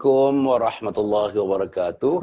Assalamualaikum warahmatullahi wabarakatuh.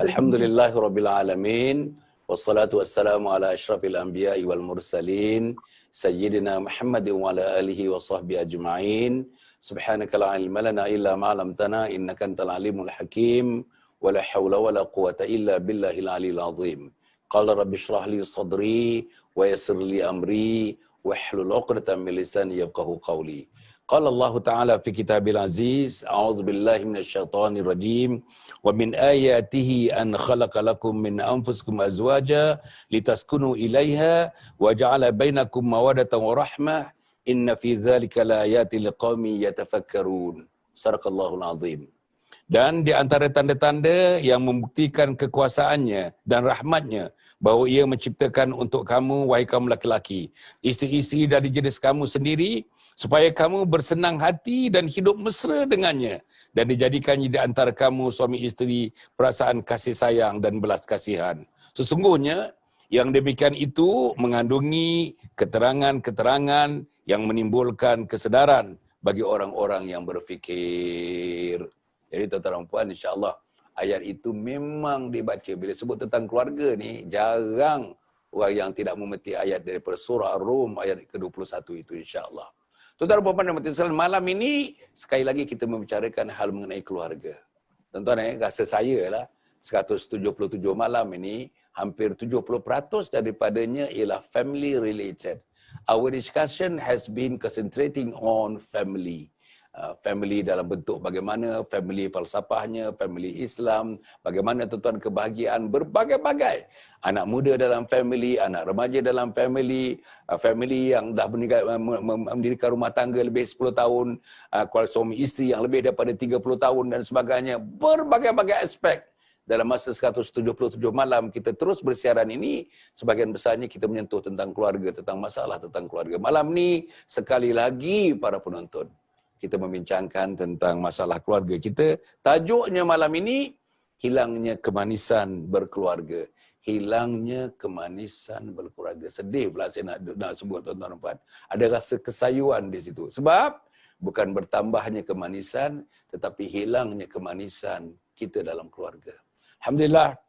Alhamdulillahirabbil alamin. Wassalatu wassalamu ala asyrafil anbiya'i wal mursalin sayyidina Muhammadin wa ala alihi wa sahbihi ajma'in. Subhanaka la ilma lana illa ma 'allamtana innaka antal alimul hakim. Wa la haula wa la quwwata illa billahil aliyil azim. Qala rabbi shrah li sadri wa yassir li amri wahlul 'uqdatam min lisani yafqahu qawli. Qala Allah Ta'ala fi kitabil aziz, a'udzu billahi minasyaitonir rajim, wa min ayatihi an khalaqa lakum min anfusikum azwaja litaskunu ilaiha wa ja'ala bainakum mawaddatan wa rahmah, inna fi dzalika laayatin liqaumin yatafakkarun. Sadaqallahul azim. Dan di antara tanda-tanda yang membuktikan kekuasaannya dan rahmatnya, bahawa ia menciptakan untuk kamu, wahai kaum laki-laki, isteri-isteri dari jenis kamu sendiri, supaya kamu bersenang hati dan hidup mesra dengannya, dan dijadikannya di antara kamu suami isteri perasaan kasih sayang dan belas kasihan. Sesungguhnya yang demikian itu mengandungi keterangan-keterangan yang menimbulkan kesedaran bagi orang-orang yang berfikir. Jadi tuan-tuan dan puan, insya-Allah ayat itu memang dibaca. Bila sebut tentang keluarga ni, jarang orang yang tidak memetik ayat daripada surah Ar-Rum ayat ke-21 itu, insya-Allah. Tuan-tuan dan puan dan puan, malam ini sekali lagi kita membicarakan hal mengenai keluarga. Tuan-tuan, rasa saya lah 177 malam ini, hampir 70% daripadanya ialah family related. Our discussion has been concentrating on family. Family dalam bentuk bagaimana family falsafahnya, family Islam, bagaimana tuan-tuan kebahagiaan berbagai-bagai. Anak muda dalam family, anak remaja dalam family, family yang dah mendirikan rumah tangga lebih 10 tahun, suami isteri yang lebih daripada 30 tahun dan sebagainya. Berbagai-bagai aspek. Dalam masa 177 malam kita terus bersiaran ini, sebahagian besarnya kita menyentuh tentang keluarga, tentang masalah tentang keluarga. Malam ni sekali lagi para penonton, kita membincangkan tentang masalah keluarga kita. Tajuknya malam ini, hilangnya kemanisan berkeluarga. Hilangnya kemanisan berkeluarga. Sedih pula saya nak sebut tuan-tuan dan puan. Ada rasa kesayuan di situ. Sebab bukan bertambahnya kemanisan, tetapi hilangnya kemanisan kita dalam keluarga. Alhamdulillah,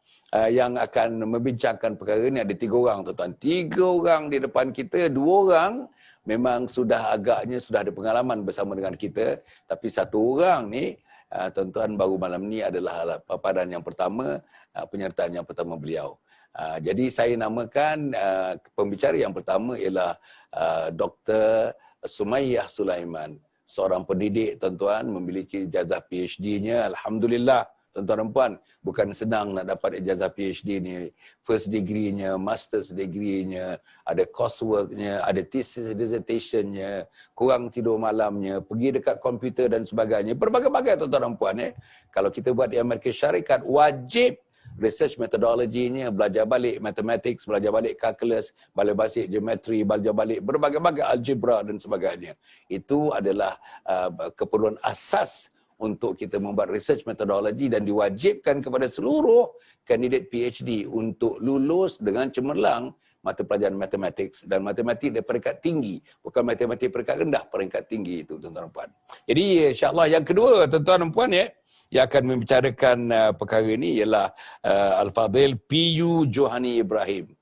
yang akan membincangkan perkara ini ada 3 orang tuan-tuan. 3 orang di depan kita, 2 orang memang sudah agaknya sudah ada pengalaman bersama dengan kita, tapi 1 orang ni tuan-tuan baru malam ni adalah paparan yang pertama, penyertaan yang pertama beliau. Jadi saya namakan pembicara yang pertama ialah Dr. Sumayyah Sulaiman, seorang pendidik tuan-tuan, memiliki ijazah PhD-nya. Alhamdulillah tuan-tuan dan puan, bukan senang nak dapat ijazah PhD ni. First degree-nya, master's degree-nya, ada coursework-nya, ada thesis dissertation-nya, kurang tidur malamnya, pergi dekat komputer dan sebagainya. Berbagai-bagai tuan-tuan dan puan. Kalau kita buat di Amerika Syarikat, wajib research methodology-nya, belajar balik mathematics, belajar balik calculus, belajar balik geometry, belajar balik berbagai-bagai algebra dan sebagainya. Itu adalah keperluan asas untuk kita membuat research methodology, dan diwajibkan kepada seluruh kandidat PhD untuk lulus dengan cemerlang mata pelajaran matematik, dan matematik dari peringkat tinggi, bukan matematik peringkat rendah, peringkat tinggi itu tuan-tuan dan puan. Jadi insya-Allah yang kedua tuan-tuan dan puan yang akan membicarakan perkara ini ialah Al-Fadhil PU Johani Ibrahim.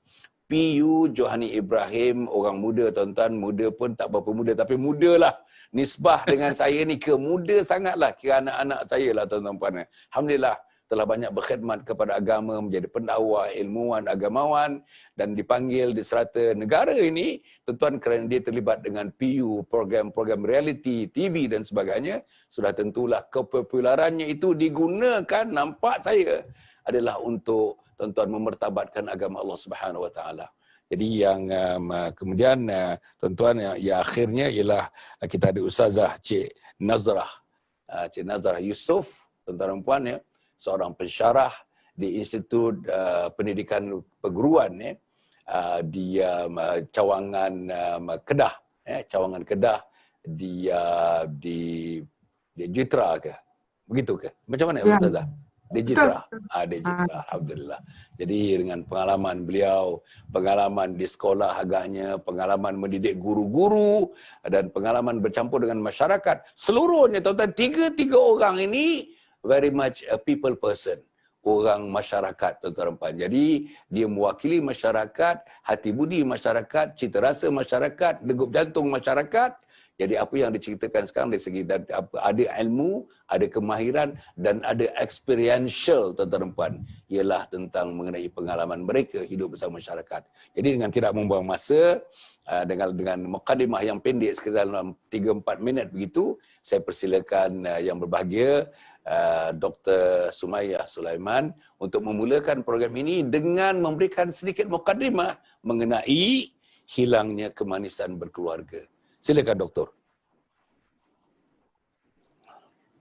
PU Johani Ibrahim, orang muda tuan-tuan, muda pun tak berapa muda, tapi mudalah. Nisbah dengan saya ni ke muda sangatlah, kira anak-anak saya lah tuan-tuan puan. Alhamdulillah telah banyak berkhidmat kepada agama, menjadi pendakwah, ilmuwan, agamawan, dan dipanggil di serata negara ini tuan-tuan kerana dia terlibat dengan PU, program-program reality, TV dan sebagainya. Sudah tentulah kepopularannya itu digunakan, nampak saya, adalah untuk tuan-tuan memertabatkan agama Allah Subhanahu Wa Taala. Jadi yang kemudian tuan-tuan yang akhirnya ialah kita ada Ustazah Cik Nazrah, Cik Nazrah Yusof, tuan-tuan dan puan, seorang pensyarah di Institut Pendidikan Perguruan di Cawangan Kedah, Cawangan Kedah di Jitra ke? Begitu ke? Macam mana Ustazah? Digitra. Digitra. Alhamdulillah. Jadi dengan pengalaman beliau, pengalaman di sekolah agaknya, pengalaman mendidik guru-guru, dan pengalaman bercampur dengan masyarakat, seluruhnya tuan-tuan, tiga orang ini very much a people person. Orang masyarakat, tuan-tuan dan puan. Jadi, dia mewakili masyarakat, hati budi masyarakat, cita rasa masyarakat, degup jantung masyarakat. Jadi apa yang diceritakan sekarang dari segi ada ilmu, ada kemahiran dan ada experiential, tuan-tuan dan puan, ialah tentang mengenai pengalaman mereka hidup bersama masyarakat. Jadi dengan tidak membuang masa, dengan mukadimah yang pendek sekitar dalam 3-4 minit begitu, saya persilakan yang berbahagia Dr. Sumayyah Sulaiman untuk memulakan program ini dengan memberikan sedikit mukadimah mengenai hilangnya kemanisan berkeluarga. Silakan doktor.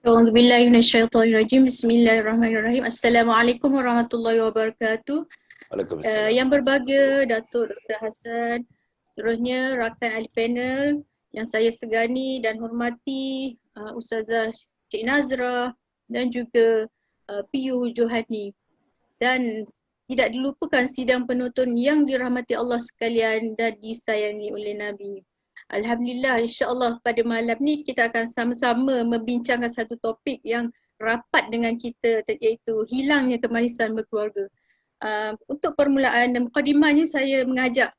A'udzubillahi minasyaitonirrajim. Bismillahirrahmanirrahim. Assalamualaikum warahmatullahi wabarakatuh. Waalaikumsalam. Yang berbahagia Datuk Dr. Hassan, seterusnya rakan ahli panel yang saya segani dan hormati, Ustazah Cik Nazra dan juga PU Johani, dan tidak dilupakan sidang penonton yang dirahmati Allah sekalian dan disayangi oleh Nabi. Alhamdulillah, insya-Allah pada malam ni kita akan sama-sama membincangkan satu topik yang rapat dengan kita, iaitu hilangnya kemanisan berkeluarga. Untuk permulaan dan mukadimahnya saya mengajak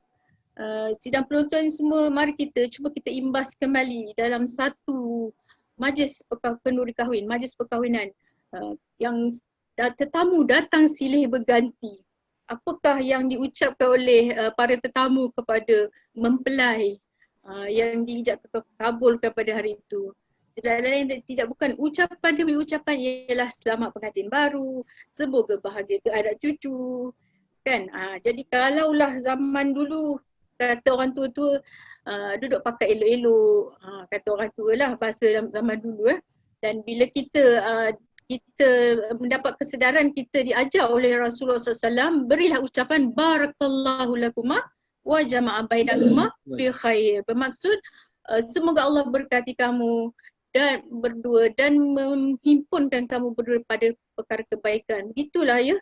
sidang penonton semua, mari kita cuba kita imbas kembali dalam satu majlis kenduri kahwin, majlis perkahwinan yang tetamu datang silih berganti. Apakah yang diucapkan oleh para tetamu kepada mempelai yang diijab kabulkan pada hari itu? Tidak bukan ucapan demi ucapan, ialah selamat pengantin baru, semoga bahagia ke anak cucu, kan? Jadi kalaulah zaman dulu kata orang tua duduk pakai elok-elok, kata orang tua lah bahasa zaman dulu. Dan bila kita mendapat kesedaran, kita diajar oleh Rasulullah SAW, berilah ucapan barakallahu lakuma wa jama'a bainakuma fi khair. Bermaksud semoga Allah berkati kamu dan berdua dan menghimpunkan kamu berdua pada perkara kebaikan. Begitulah ya.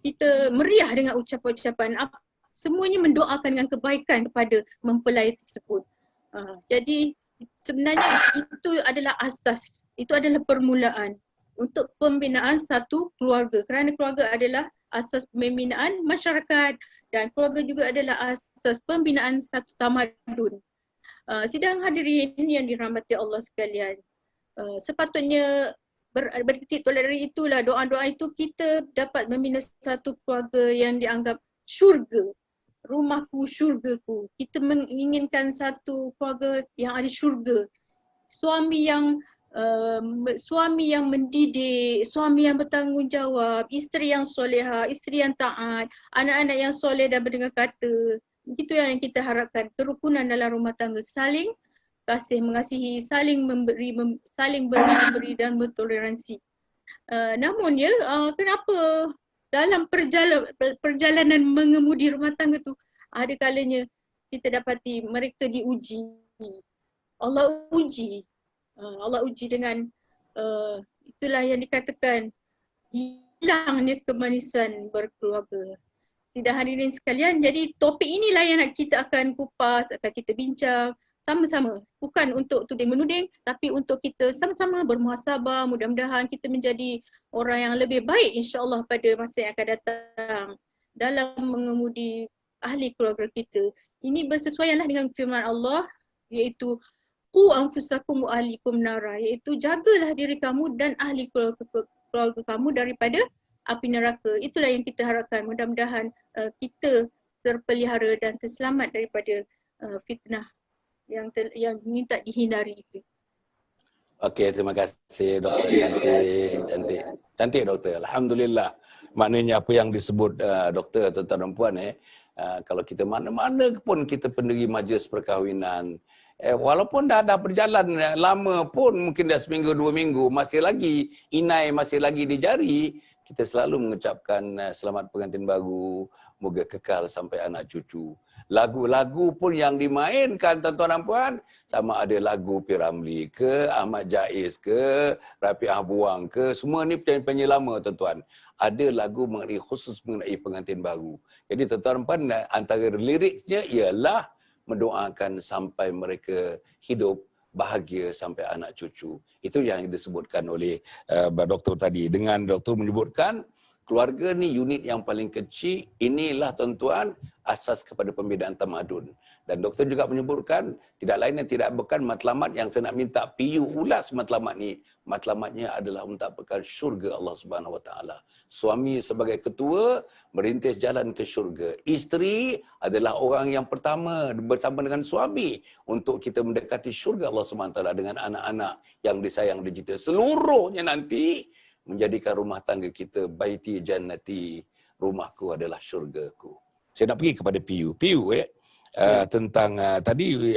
Kita meriah dengan ucapan-ucapan, semuanya mendoakan dengan kebaikan kepada mempelai tersebut. Jadi sebenarnya itu adalah asas, itu adalah permulaan untuk pembinaan satu keluarga, kerana keluarga adalah asas pembinaan masyarakat dan keluarga juga adalah asas pembinaan satu tamadun. Sidang hadirin yang dirahmati Allah sekalian, sepatutnya bertitik tolak dari itulah, doa-doa itu kita dapat membina satu keluarga yang dianggap syurga, rumahku syurgaku. Kita menginginkan satu keluarga yang ada syurga, suami yang mendidik, suami yang bertanggungjawab, isteri yang solehah, isteri yang taat, anak-anak yang soleh dan mendengar kata. Itu yang kita harapkan, kerukunan dalam rumah tangga, saling kasih mengasihi, saling memberi dan bertoleransi. Namun ya, kenapa dalam perjalanan mengemudi rumah tangga tu ada kalanya kita dapati mereka diuji. Allah uji dengan itulah yang dikatakan hilangnya kemanisan berkeluarga. Sidang hadirin sekalian, jadi topik inilah yang kita akan kupas, akan kita bincang sama-sama. Bukan untuk tuding-menuding, tapi untuk kita sama-sama bermuhasabah. Mudah-mudahan kita menjadi orang yang lebih baik insya-Allah pada masa yang akan datang dalam mengemudi ahli keluarga kita. Ini bersesuaianlah dengan firman Allah, iaitu qu anfusakum wa ahlikum nara, iaitu jagalah diri kamu dan ahli keluarga kamu daripada api neraka. Itulah yang kita harapkan. Mudah-mudahan kita terpelihara dan terselamat daripada fitnah yang minta dihindari itu. Okey, terima kasih doktor, cantik doktor. Alhamdulillah. Maknanya apa yang disebut doktor, tuan-tuan dan puan, kalau kita mana-mana pun kita pendiri majlis perkahwinan, walaupun dah berjalan lama pun, mungkin dah seminggu 2 minggu, masih lagi inai, masih lagi di jari, kita selalu mengucapkan selamat pengantin baru, moga kekal sampai anak cucu. Lagu-lagu pun yang dimainkan, tuan-tuan dan puan, sama ada lagu P. Ramlee ke, Ahmad Jaiz ke, Rafi'ah Buang ke, semua ni penyanyi-penyanyi lama, tuan-tuan. Ada lagu mengenai khusus mengenai pengantin baru. Jadi tuan-tuan dan puan, antara liriknya ialah mendoakan sampai mereka hidup bahagia sampai anak cucu. Itu yang disebutkan oleh doktor tadi. Dengan doktor menyebutkan keluarga ni unit yang paling kecil, inilah tuan-tuan asas kepada pembinaan tamadun. Dan doktor juga menyebutkan tidak lain dan tidak bukan matlamat yang saya nak minta PU ulas matlamat ni. Matlamatnya adalah mendapatkan syurga Allah Subhanahu Wa Taala. Suami sebagai ketua merintis jalan ke syurga. Isteri adalah orang yang pertama bersama dengan suami untuk kita mendekati syurga Allah Subhanahu Wa Taala dengan anak-anak yang disayang di kita. Seluruhnya nanti menjadikan rumah tangga kita baiti jannati, rumahku adalah syurgaku. Saya nak pergi kepada PU. PU tentang tadi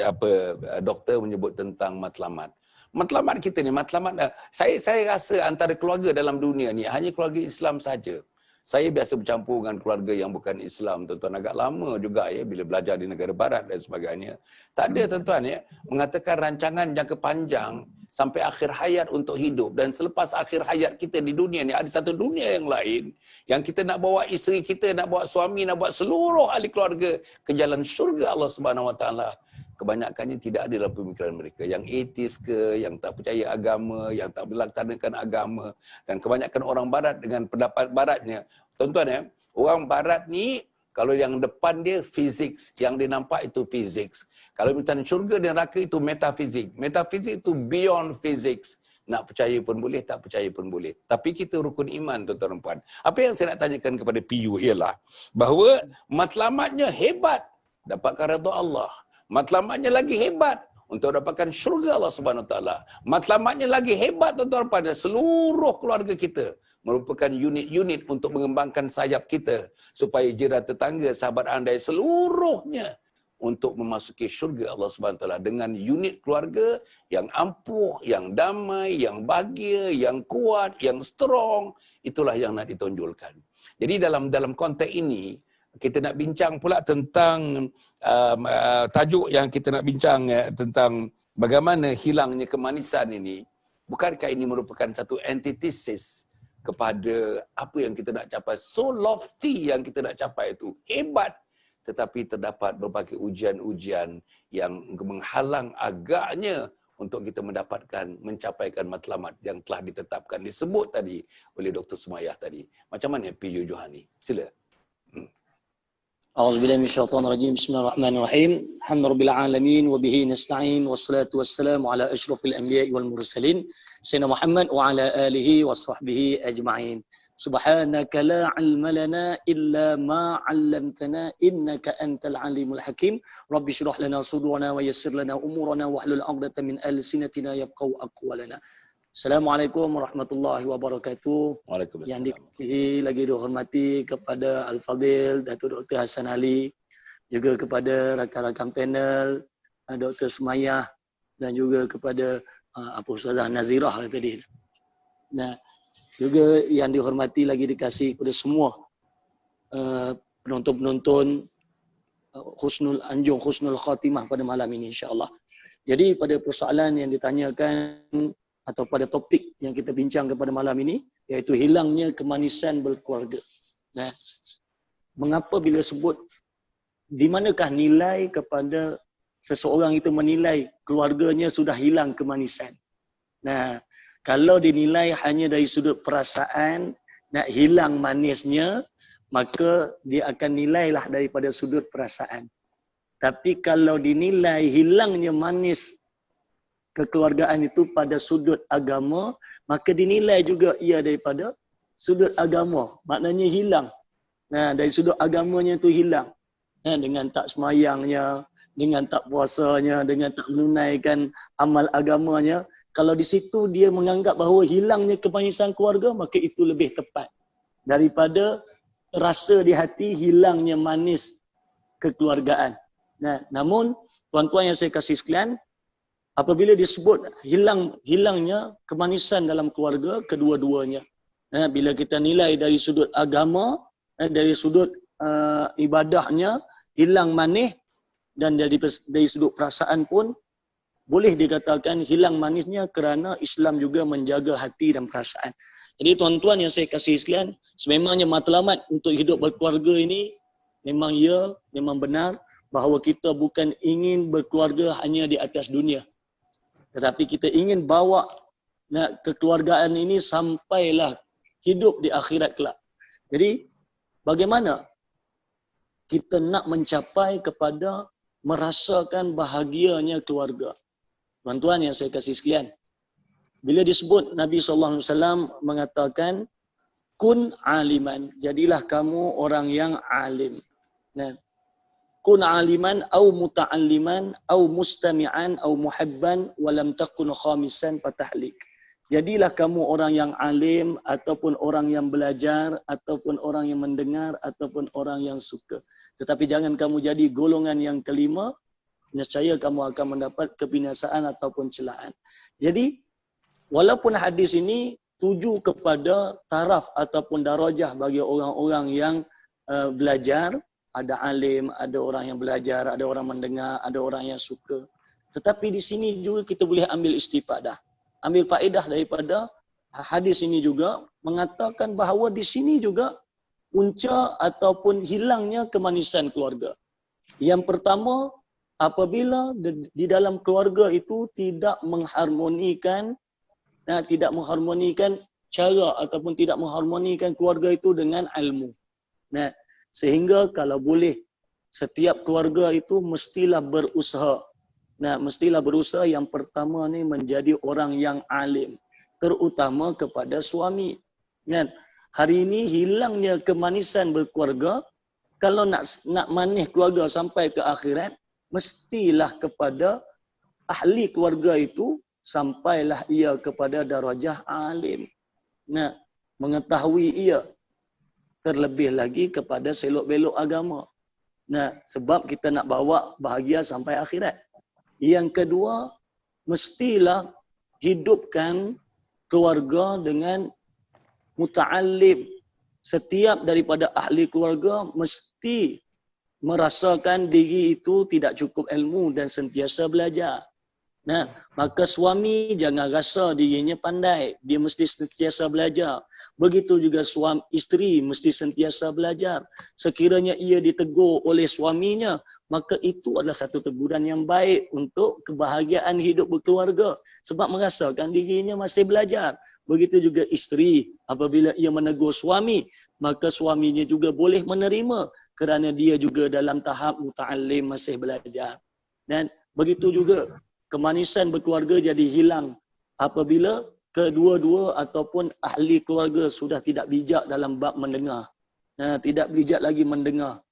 doktor menyebut tentang matlamat. Matlamat kita ni, matlamat saya rasa antara keluarga dalam dunia ni hanya keluarga Islam saja. Saya biasa bercampur dengan keluarga yang bukan Islam, tuan-tuan, agak lama juga bila belajar di negara barat dan sebagainya. Tak ada, tuan-tuan, mengatakan rancangan jangka panjang sampai akhir hayat untuk hidup, dan selepas akhir hayat kita di dunia ni ada satu dunia yang lain yang kita nak bawa isteri kita, nak bawa suami, nak bawa seluruh ahli keluarga ke jalan syurga Allah Subhanahu Wa Taala. Kebanyakannya tidak ada dalam pemikiran mereka, yang ateis ke, yang tak percaya agama, yang tak melaksanakan agama. Dan kebanyakan orang barat dengan pendapat baratnya, tuan-tuan, orang barat ni kalau yang depan dia fiziks, yang dia nampak itu fiziks. Kalau minta syurga dan neraka itu metafizik. Metafizik itu beyond physics. Nak percaya pun boleh, tak percaya pun boleh. Tapi kita rukun iman, tuan-tuan dan puan. Apa yang saya nak tanyakan kepada PU ialah bahawa matlamatnya hebat, dapatkan redha Allah. Matlamatnya lagi hebat untuk dapatkan syurga Allah Subhanahu Wa Taala. Matlamatnya lagi hebat, tuan-tuan, pada seluruh keluarga kita merupakan unit-unit untuk mengembangkan sayap kita supaya jiran tetangga, sahabat andai seluruhnya untuk memasuki syurga Allah Subhanahu Wa Taala dengan unit keluarga yang ampuh, yang damai, yang bahagia, yang kuat, yang strong. Itulah yang nak ditonjolkan. Jadi dalam konteks ini kita nak bincang pula tentang tajuk yang kita nak bincang tentang bagaimana hilangnya kemanisan ini. Bukankah ini merupakan satu antitesis kepada apa yang kita nak capai? So lofty yang kita nak capai itu, hebat. Tetapi terdapat berbagai ujian-ujian yang menghalang agaknya untuk kita mencapaikan matlamat yang telah ditetapkan, disebut tadi oleh Dr. Sumayah tadi. Macam mana PU Johani? Sila. A'udzubillahi minasyaitonir rajim. Bismillahirrahmanirrahim. Alhamdulillahirabbil alamin wa bihi nasta'in wassalatu wassalamu ala asyrafil anbiya'i wal mursalin sayyidina Muhammad wa ala alihi washabbihi ajma'in. Subhanaka la 'ilma lana illa ma 'allamtana innaka antal alimul hakim. Rabbi shrah lana sudurana wa yassir lana umurana wahlul 'uqdatam min alsinatina yafqahu aqwalana. Assalamualaikum warahmatullahi wabarakatuh. Waalaikumsalam. Yang dikasihi lagi dihormati kepada Al-Fadhil Datuk Dr. Hassan Ali, juga kepada rakan-rakan panel, Dr. Sumayah, dan juga kepada Ustazah Nazirah tadi. Nah, juga yang dihormati lagi dikasihi kepada semua penonton-penonton husnul khatimah pada malam ini, insya-Allah. Jadi pada persoalan yang ditanyakan atau pada topik yang kita bincang kepada malam ini, iaitu hilangnya kemanisan berkeluarga. Nah, mengapa bila sebut di manakah nilai kepada seseorang itu menilai keluarganya sudah hilang kemanisan? Nah, kalau dinilai hanya dari sudut perasaan nak hilang manisnya, maka dia akan nilailah daripada sudut perasaan. Tapi kalau dinilai hilangnya manis kekeluargaan itu pada sudut agama, maka dinilai juga ia daripada sudut agama. Maknanya hilang. Nah, dari sudut agamanya itu hilang. Dengan tak semayangnya, dengan tak puasanya, dengan tak menunaikan amal agamanya. Kalau di situ dia menganggap bahawa hilangnya kemanisan keluarga, maka itu lebih tepat daripada rasa di hati hilangnya manis kekeluargaan. Nah, namun tuan-tuan yang saya kasih sekalian, apabila disebut hilangnya kemanisan dalam keluarga, kedua-duanya, bila kita nilai dari sudut agama, dari sudut ibadahnya, hilang manis, dan dari sudut perasaan pun, boleh dikatakan hilang manisnya kerana Islam juga menjaga hati dan perasaan. Jadi tuan-tuan yang saya kasih sekalian, sememangnya matlamat untuk hidup berkeluarga ini, memang benar bahawa kita bukan ingin berkeluarga hanya di atas dunia. Tetapi kita ingin bawa kekeluargaan ini sampailah hidup di akhirat kelak. Jadi bagaimana kita nak mencapai kepada merasakan bahagianya keluarga? Tuan-tuan yang saya kasih sekalian, bila disebut Nabi SAW mengatakan kun aliman, jadilah kamu orang yang alim. Nah, kun aliman au muta'alliman au mustami'an au muhibban walam takun khamisan fatahlik. Jadilah kamu orang yang alim ataupun orang yang belajar ataupun orang yang mendengar ataupun orang yang suka. Tetapi jangan kamu jadi golongan yang kelima, nescaya kamu akan mendapat kebinasaan ataupun celaan. Jadi walaupun hadis ini tuju kepada taraf ataupun darajah bagi orang-orang yang belajar, ada alim, ada orang yang belajar, ada orang mendengar, ada orang yang suka. Tetapi di sini juga kita boleh ambil istifadah. Ambil faedah daripada hadis ini juga mengatakan bahawa di sini juga punca ataupun hilangnya kemanisan keluarga. Yang pertama, apabila di dalam keluarga itu tidak mengharmonikan cara ataupun tidak mengharmonikan keluarga itu dengan ilmu. Nah, sehingga kalau boleh setiap keluarga itu mestilah berusaha. Mestilah berusaha yang pertama ni menjadi orang yang alim, terutama kepada suami. Kan? Hari ini hilangnya kemanisan berkeluarga. Kalau nak manis keluarga sampai ke akhirat, mestilah kepada ahli keluarga itu sampailah ia kepada darajah alim. Mengetahui ia, terlebih lagi kepada selok-belok agama. Sebab kita nak bawa bahagia sampai akhirat. Yang kedua, mestilah hidupkan keluarga dengan muta'allim. Setiap daripada ahli keluarga mesti merasakan diri itu tidak cukup ilmu dan sentiasa belajar. Maka suami jangan rasa dirinya pandai. Dia mesti sentiasa belajar. Begitu juga isteri mesti sentiasa belajar. Sekiranya ia ditegur oleh suaminya, maka itu adalah satu teguran yang baik untuk kebahagiaan hidup berkeluarga. Sebab merasakan dirinya masih belajar. Begitu juga isteri, apabila ia menegur suami, maka suaminya juga boleh menerima kerana dia juga dalam tahap muta'allim, masih belajar. Dan begitu juga kemanisan berkeluarga jadi hilang apabila kedua-dua ataupun ahli keluarga sudah tidak bijak dalam bab mendengar. Tidak bijak lagi mendengar.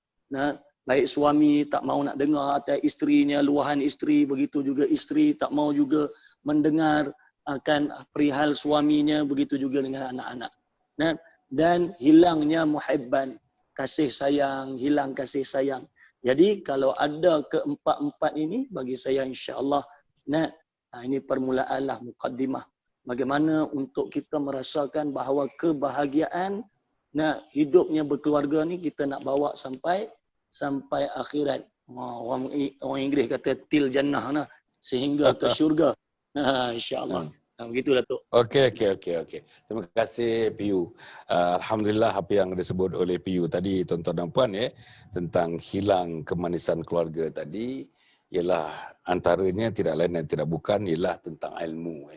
Baik suami tak mau nak dengar atas isterinya, luahan isteri, begitu juga isteri tak mau juga mendengar akan perihal suaminya, begitu juga dengan anak-anak. Dan hilangnya muhibban, kasih sayang, hilang kasih sayang. Jadi kalau ada keempat-empat ini, bagi saya insya-Allah, ini permulaanlah mukaddimah. Bagaimana untuk kita merasakan bahawa kebahagiaan hidupnya berkeluarga ni kita nak bawa sampai akhirat. Orang Inggeris kata til jannah sehingga ke syurga. Insya-Allah. Begitulah tu. Okey. Terima kasih PU. Alhamdulillah apa yang disebut oleh PU tadi, tuan-tuan dan puan, tentang hilang kemanisan keluarga tadi, ialah antaranya tidak lain dan tidak bukan ialah tentang ilmu.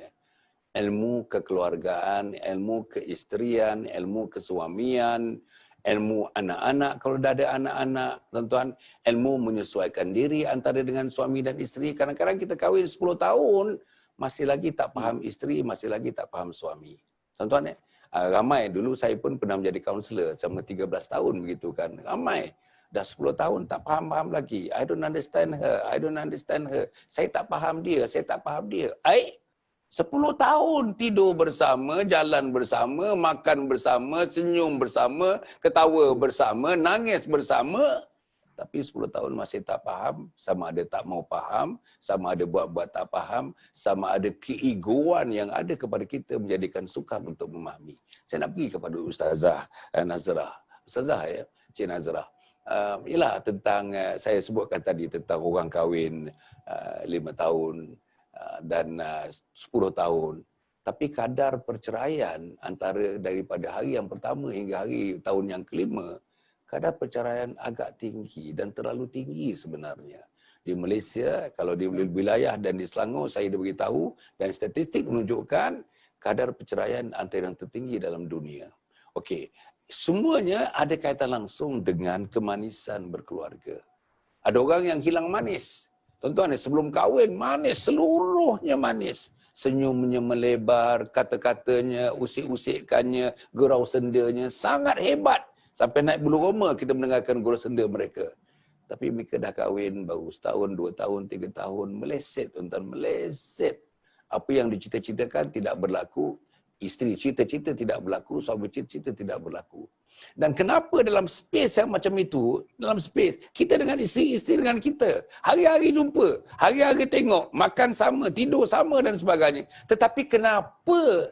Ilmu kekeluargaan, ilmu keisterian, ilmu kesuamian, ilmu anak-anak kalau dah ada anak-anak, tuan-tuan, ilmu menyesuaikan diri antara dengan suami dan isteri. Kadang-kadang kita kahwin 10 tahun, masih lagi tak faham isteri, masih lagi tak faham suami. Tuan-tuan, ramai dulu saya pun pernah menjadi kaunselor selama 13 tahun begitu kan. Ramai dah 10 tahun tak faham lagi. I don't understand her. Saya tak faham dia. 10 tahun tidur bersama, jalan bersama, makan bersama, senyum bersama, ketawa bersama, nangis bersama. Tapi 10 tahun masih tak faham, sama ada tak mau faham, sama ada buat-buat tak faham, sama ada keegoan yang ada kepada kita menjadikan sukar untuk memahami. Saya nak pergi kepada Ustazah Nazrah. Ustazah Cik Nazrah. Ialah tentang, saya sebutkan tadi tentang orang kahwin 5 tahun dan 10 tahun. Tapi kadar perceraian antara daripada hari yang pertama hingga hari tahun yang kelima, kadar perceraian agak tinggi dan terlalu tinggi sebenarnya. Di Malaysia, kalau di wilayah dan di Selangor, saya diberitahu dan statistik menunjukkan kadar perceraian antara yang tertinggi dalam dunia. Okey, semuanya ada kaitan langsung dengan kemanisan berkeluarga. Ada orang yang hilang manis. Tuan-tuan, sebelum kahwin manis, seluruhnya manis. Senyumnya melebar, kata-katanya, usik-usikkannya, gurau sendanya sangat hebat. Sampai naik bulu roma kita mendengarkan gurau senda mereka. Tapi mereka dah kahwin baru setahun, 2 tahun, 3 tahun. Meleset, tuan-tuan, meleset. Apa yang dicita-citakan tidak berlaku. Isteri cita-cita tidak berlaku, suami cita-cita tidak berlaku. Dan kenapa dalam space yang macam itu, dalam space, kita dengan isteri dengan kita. Hari-hari jumpa, hari-hari tengok, makan sama, tidur sama dan sebagainya. Tetapi kenapa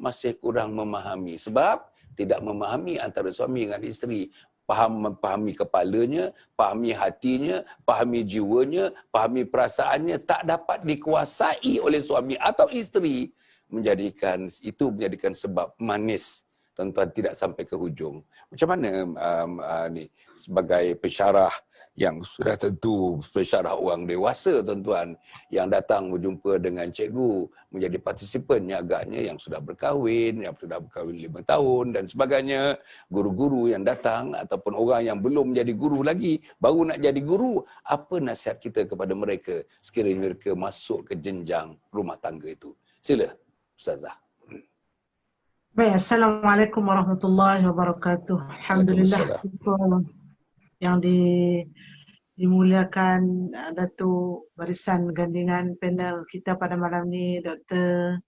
masih kurang memahami? Sebab tidak memahami antara suami dengan isteri. Memahami kepalanya, pahami hatinya, pahami jiwanya, pahami perasaannya, tak dapat dikuasai oleh suami atau isteri, menjadikan sebab manis, tuan-tuan, tidak sampai ke hujung. Macam mana ni sebagai pensyarah yang sudah tentu pensyarah orang dewasa, tuan-tuan, yang datang berjumpa dengan cikgu, menjadi partisipan yang agaknya yang sudah berkahwin 5 tahun dan sebagainya, guru-guru yang datang ataupun orang yang belum menjadi guru lagi, baru nak jadi guru, apa nasihat kita kepada mereka sekiranya mereka masuk ke jenjang rumah tangga itu? Sila, Ustazah. Baik, Assalamualaikum warahmatullahi wabarakatuh. Alhamdulillah, yang dimuliakan Datuk Barisan Gandingan panel kita pada malam ni, Doktor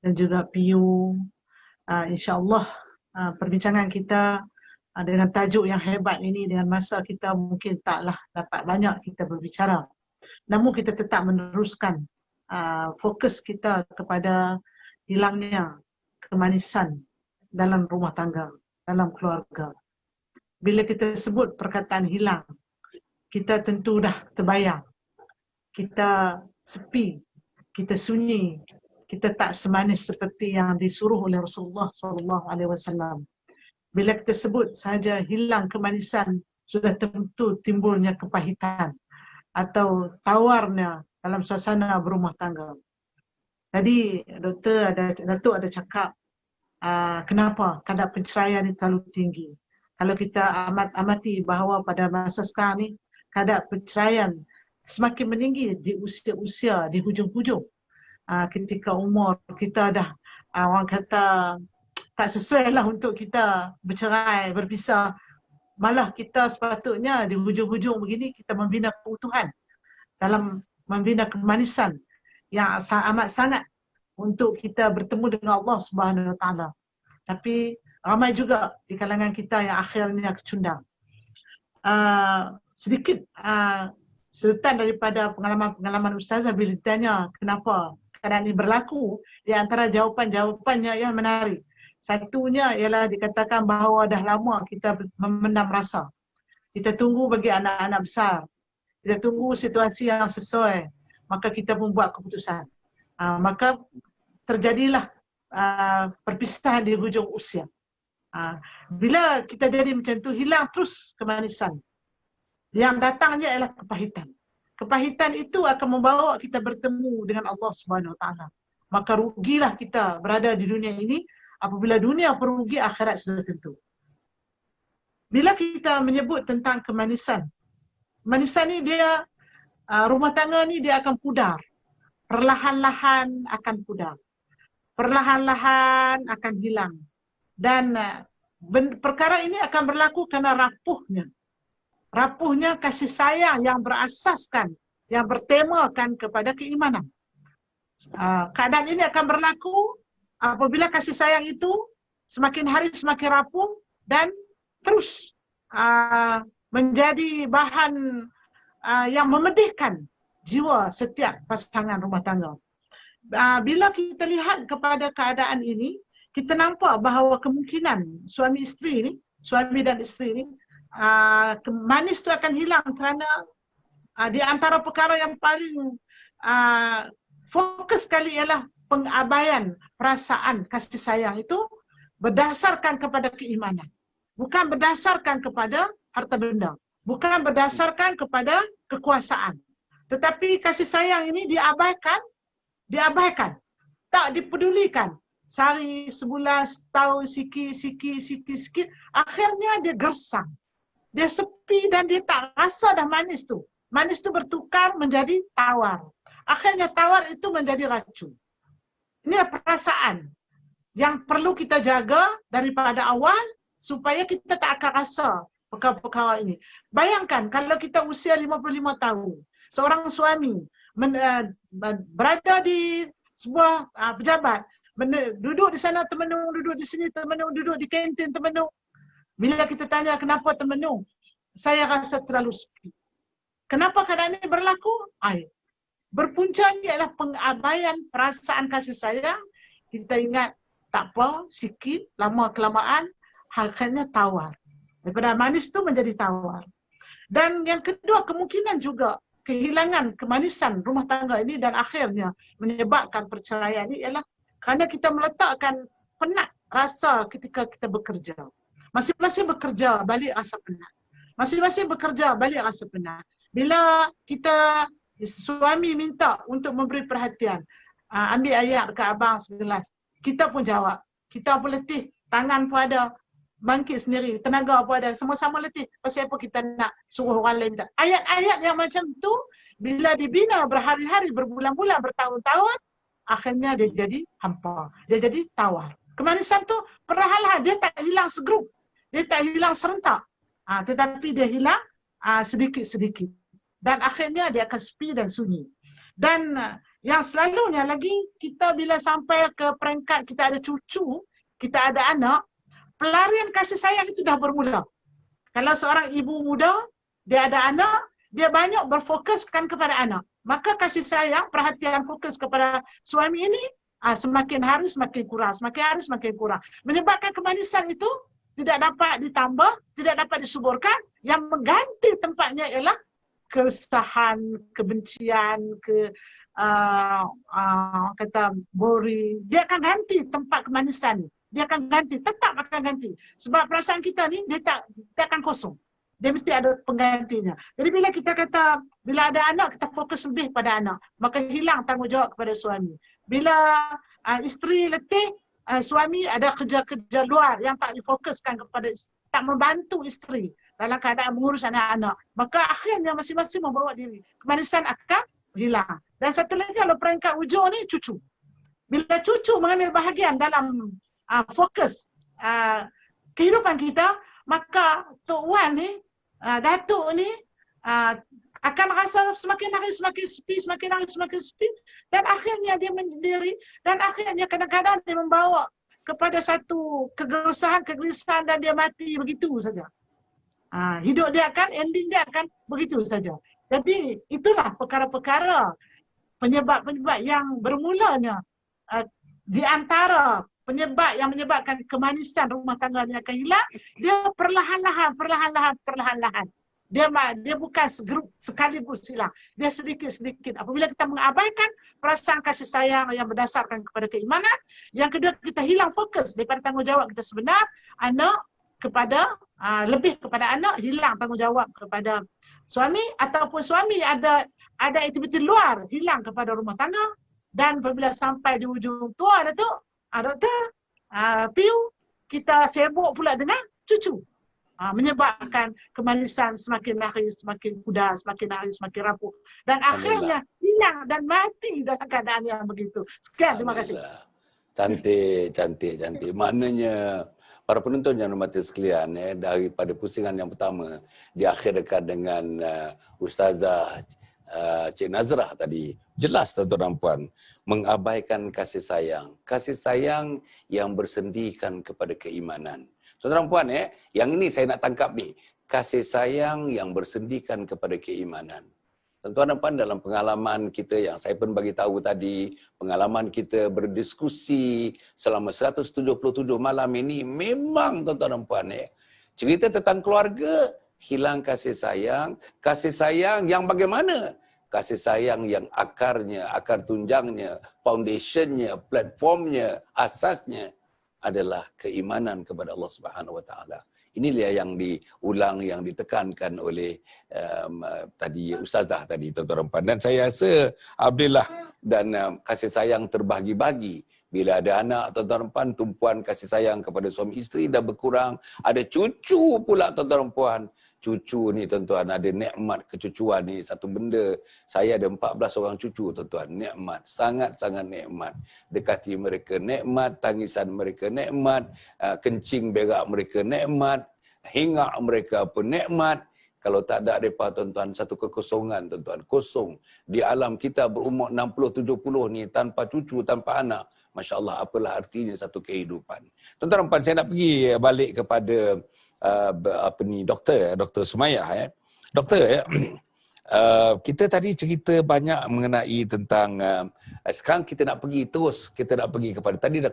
dan juga PU. InsyaAllah perbincangan kita dengan tajuk yang hebat ini, dengan masa kita mungkin taklah dapat banyak kita berbicara. Namun kita tetap meneruskan fokus kita kepada hilangnya kemanisan dalam rumah tangga, dalam keluarga. Bila kita sebut perkataan hilang, kita tentu dah terbayang. Kita sepi, kita sunyi, kita tak semanis seperti yang disuruh oleh Rasulullah SAW. Bila kita sebut sahaja hilang kemanisan, sudah tentu timbulnya kepahitan atau tawarnya dalam suasana berumah tangga. Tadi Datuk ada cakap kenapa kadar perceraian ini terlalu tinggi. Kalau kita amati bahawa pada masa sekarang ni kadar perceraian semakin meninggi di usia-usia di hujung-hujung. Ketika umur kita dah orang kata tak sesuai lah untuk kita bercerai, berpisah. Malah kita sepatutnya di hujung-hujung begini kita membina keutuhan dalam membina kemanisan yang amat sangat untuk kita bertemu dengan Allah Subhanahu Wa Taala. Tapi ramai juga di kalangan kita yang akhirnya kecundang. Sedikit seretan daripada pengalaman Ustazah bila ditanya kenapa keadaan ini berlaku, di antara jawapan-jawapannya yang menarik. Satunya ialah dikatakan bahawa dah lama kita memendam rasa. Kita tunggu bagi anak-anak besar. Kita tunggu situasi yang sesuai. Maka kita membuat keputusan. Maka terjadilah perpisahan di hujung usia. Bila kita jadi macam tu, hilang terus kemanisan. Yang datangnya ialah kepahitan. Kepahitan itu akan membawa kita bertemu dengan Allah Subhanahu Wa Taala. Maka rugilah kita berada di dunia ini. Apabila dunia perugi, akhirat sudah tentu. Bila kita menyebut tentang kemanisan, manisan ni dia rumah tangga ni dia akan pudar. Perlahan-lahan akan pudar. Perlahan-lahan akan hilang. Dan perkara ini akan berlaku kerana rapuhnya kasih sayang yang berasaskan, yang bertemakan kepada keimanan. Keadaan ini akan berlaku apabila kasih sayang itu semakin hari semakin rapuh dan terus menjadi bahan yang memedihkan jiwa setiap pasangan rumah tangga. Bila kita lihat kepada keadaan ini, kita nampak bahawa kemungkinan suami dan isteri ini, manis itu akan hilang kerana di antara perkara yang paling fokus sekali ialah pengabaian perasaan kasih sayang itu berdasarkan kepada keimanan. Bukan berdasarkan kepada harta benda. Bukan berdasarkan kepada kekuasaan. Tetapi kasih sayang ini diabaikan, tak dipedulikan. Sehari, sebulan, setahun, sikit. Akhirnya dia gersang. Dia sepi dan dia tak rasa dah manis tu. Manis tu bertukar menjadi tawar. Akhirnya tawar itu menjadi racun. Ini perasaan yang perlu kita jaga daripada awal supaya kita tak akan rasa perkara-perkara ini. Bayangkan kalau kita usia 55 tahun, seorang suami berada di sebuah pejabat, duduk di sana termenung, duduk di sini termenung, duduk di kantin termenung. Bila kita tanya kenapa termenung, saya rasa terlalu sepi. Kenapa keadaan ini berlaku? Berpuncanya ialah pengabaian perasaan kasih sayang. Kita ingat, tak apa, sikit, lama kelamaan, akhirnya tawar. Daripada manis itu menjadi tawar. Dan yang kedua, kemungkinan juga kehilangan kemanisan rumah tangga ini dan akhirnya menyebabkan perceraian ini ialah kerana kita meletakkan penat rasa ketika kita bekerja. Masing-masing bekerja, balik rasa penat. Masing-masing bekerja, balik rasa penat. Bila kita, suami minta untuk memberi perhatian, ambil ayat dekat abang segelas, kita pun jawab. Kita pun letih, tangan pun ada, bangkit sendiri, tenaga pun ada, sama-sama letih. Pasal apa kita nak suruh orang lain minta? Ayat-ayat yang macam tu, bila dibina berhari-hari, berbulan-bulan, bertahun-tahun, akhirnya dia jadi hampa. Dia jadi tawar. Kemanisan tu perlahan-lahan, dia tak hilang segrup. Dia tak hilang serentak. Tetapi dia hilang sedikit-sedikit. Dan akhirnya dia akan sepi dan sunyi. Dan yang selalunya lagi, kita bila sampai ke peringkat kita ada cucu, kita ada anak, pelarian kasih sayang itu dah bermula. Kalau seorang ibu muda, dia ada anak, dia banyak berfokuskan kepada anak. Maka kasih sayang, perhatian fokus kepada suami ini, semakin hari semakin kurang, semakin hari semakin kurang. Menyebabkan kemanisan itu tidak dapat ditambah, tidak dapat disuburkan. Yang mengganti tempatnya ialah keresahan, kebencian, kata boring. Dia akan ganti tempat kemanisan. Dia akan ganti, tetap akan ganti. Sebab perasaan kita ni, dia akan kosong. Dia mesti ada penggantinya. Jadi bila kita kata, bila ada anak, kita fokus lebih pada anak. Maka hilang tanggungjawab kepada suami. Bila isteri letih, suami ada kerja-kerja luar yang tak difokuskan kepada, tak membantu isteri dalam keadaan mengurus anak-anak. Maka akhirnya masing-masing membawa diri. Kemanisan akan hilang. Dan satu lagi, kalau peringkat ujung ni, cucu. Bila cucu mengambil bahagian dalam fokus kehidupan kita, maka Tok Wan ni, Datuk ni akan rasa semakin hari semakin sepi, semakin hari semakin sepi, dan akhirnya dia menyendiri, dan akhirnya kadang-kadang dia membawa kepada satu kegelisahan dan dia mati begitu saja. Hidup dia akan, ending dia akan begitu saja. Jadi itulah perkara-perkara penyebab-penyebab yang bermulanya di antara penyebab yang menyebabkan kemanisan rumah tangga ni akan hilang, dia perlahan-lahan. Dia bukan sekaligus hilang. Dia sedikit-sedikit. Apabila kita mengabaikan perasaan kasih sayang yang berdasarkan kepada keimanan, yang kedua kita hilang fokus daripada tanggungjawab kita sebenar, anak kepada lebih kepada anak, hilang tanggungjawab kepada suami, ataupun suami ada aktiviti luar, hilang kepada rumah tangga, dan apabila sampai di ujung tua Doktor, Piu, kita sibuk pula dengan cucu. Menyebabkan kemanisan semakin hari semakin pudar, semakin hari semakin rapuh. Dan akhirnya hilang dan mati dalam keadaan yang begitu. Sekian, terima kasih. Cantik. Maknanya, para penonton yang hormati sekalian, daripada pusingan yang pertama, diakhirkan dengan Ustazah Cik Nazrah tadi, jelas tuan-tuan dan puan, mengabaikan kasih sayang yang bersendikan kepada keimanan. Tuan-tuan dan puan, yang ini saya nak tangkap ni, kasih sayang yang bersendikan kepada keimanan. Tuan-tuan dan puan, dalam pengalaman kita yang saya pun bagi tahu tadi, pengalaman kita berdiskusi selama 177 malam ini, memang tuan-tuan dan puan, cerita tentang keluarga, hilang kasih sayang yang bagaimana? Kasih sayang yang akarnya, akar tunjangnya, foundationnya, platformnya, asasnya adalah keimanan kepada Allah Subhanahu Wa Taala. Inilah yang diulang, yang ditekankan oleh tadi Ustazah tadi, tuan-tuan dan puan. Dan saya rasa alhamdulillah dan kasih sayang terbahagi-bagi. Bila ada anak, tuan-tuan dan puan, tumpuan kasih sayang kepada suami isteri dah berkurang. Ada cucu pula, tuan-tuan dan puan. Cucu ni tuan-tuan, ada nikmat kecucuan ni satu benda. Saya ada 14 orang cucu tuan-tuan, nikmat, sangat-sangat nikmat. Dekati mereka nikmat, tangisan mereka nikmat, kencing berak mereka nikmat, hingak mereka pun nikmat. Kalau tak ada mereka tuan-tuan, satu kekosongan tuan-tuan, kosong. Di alam kita berumur 60-70 ni tanpa cucu, tanpa anak. Masya Allah, apalah artinya satu kehidupan. Tuan-tuan dan puan, saya nak pergi balik kepada Dr. Sumayah. Doktor, kita tadi cerita banyak mengenai tentang sekarang kita nak pergi terus, kita nak pergi kepada tadi dah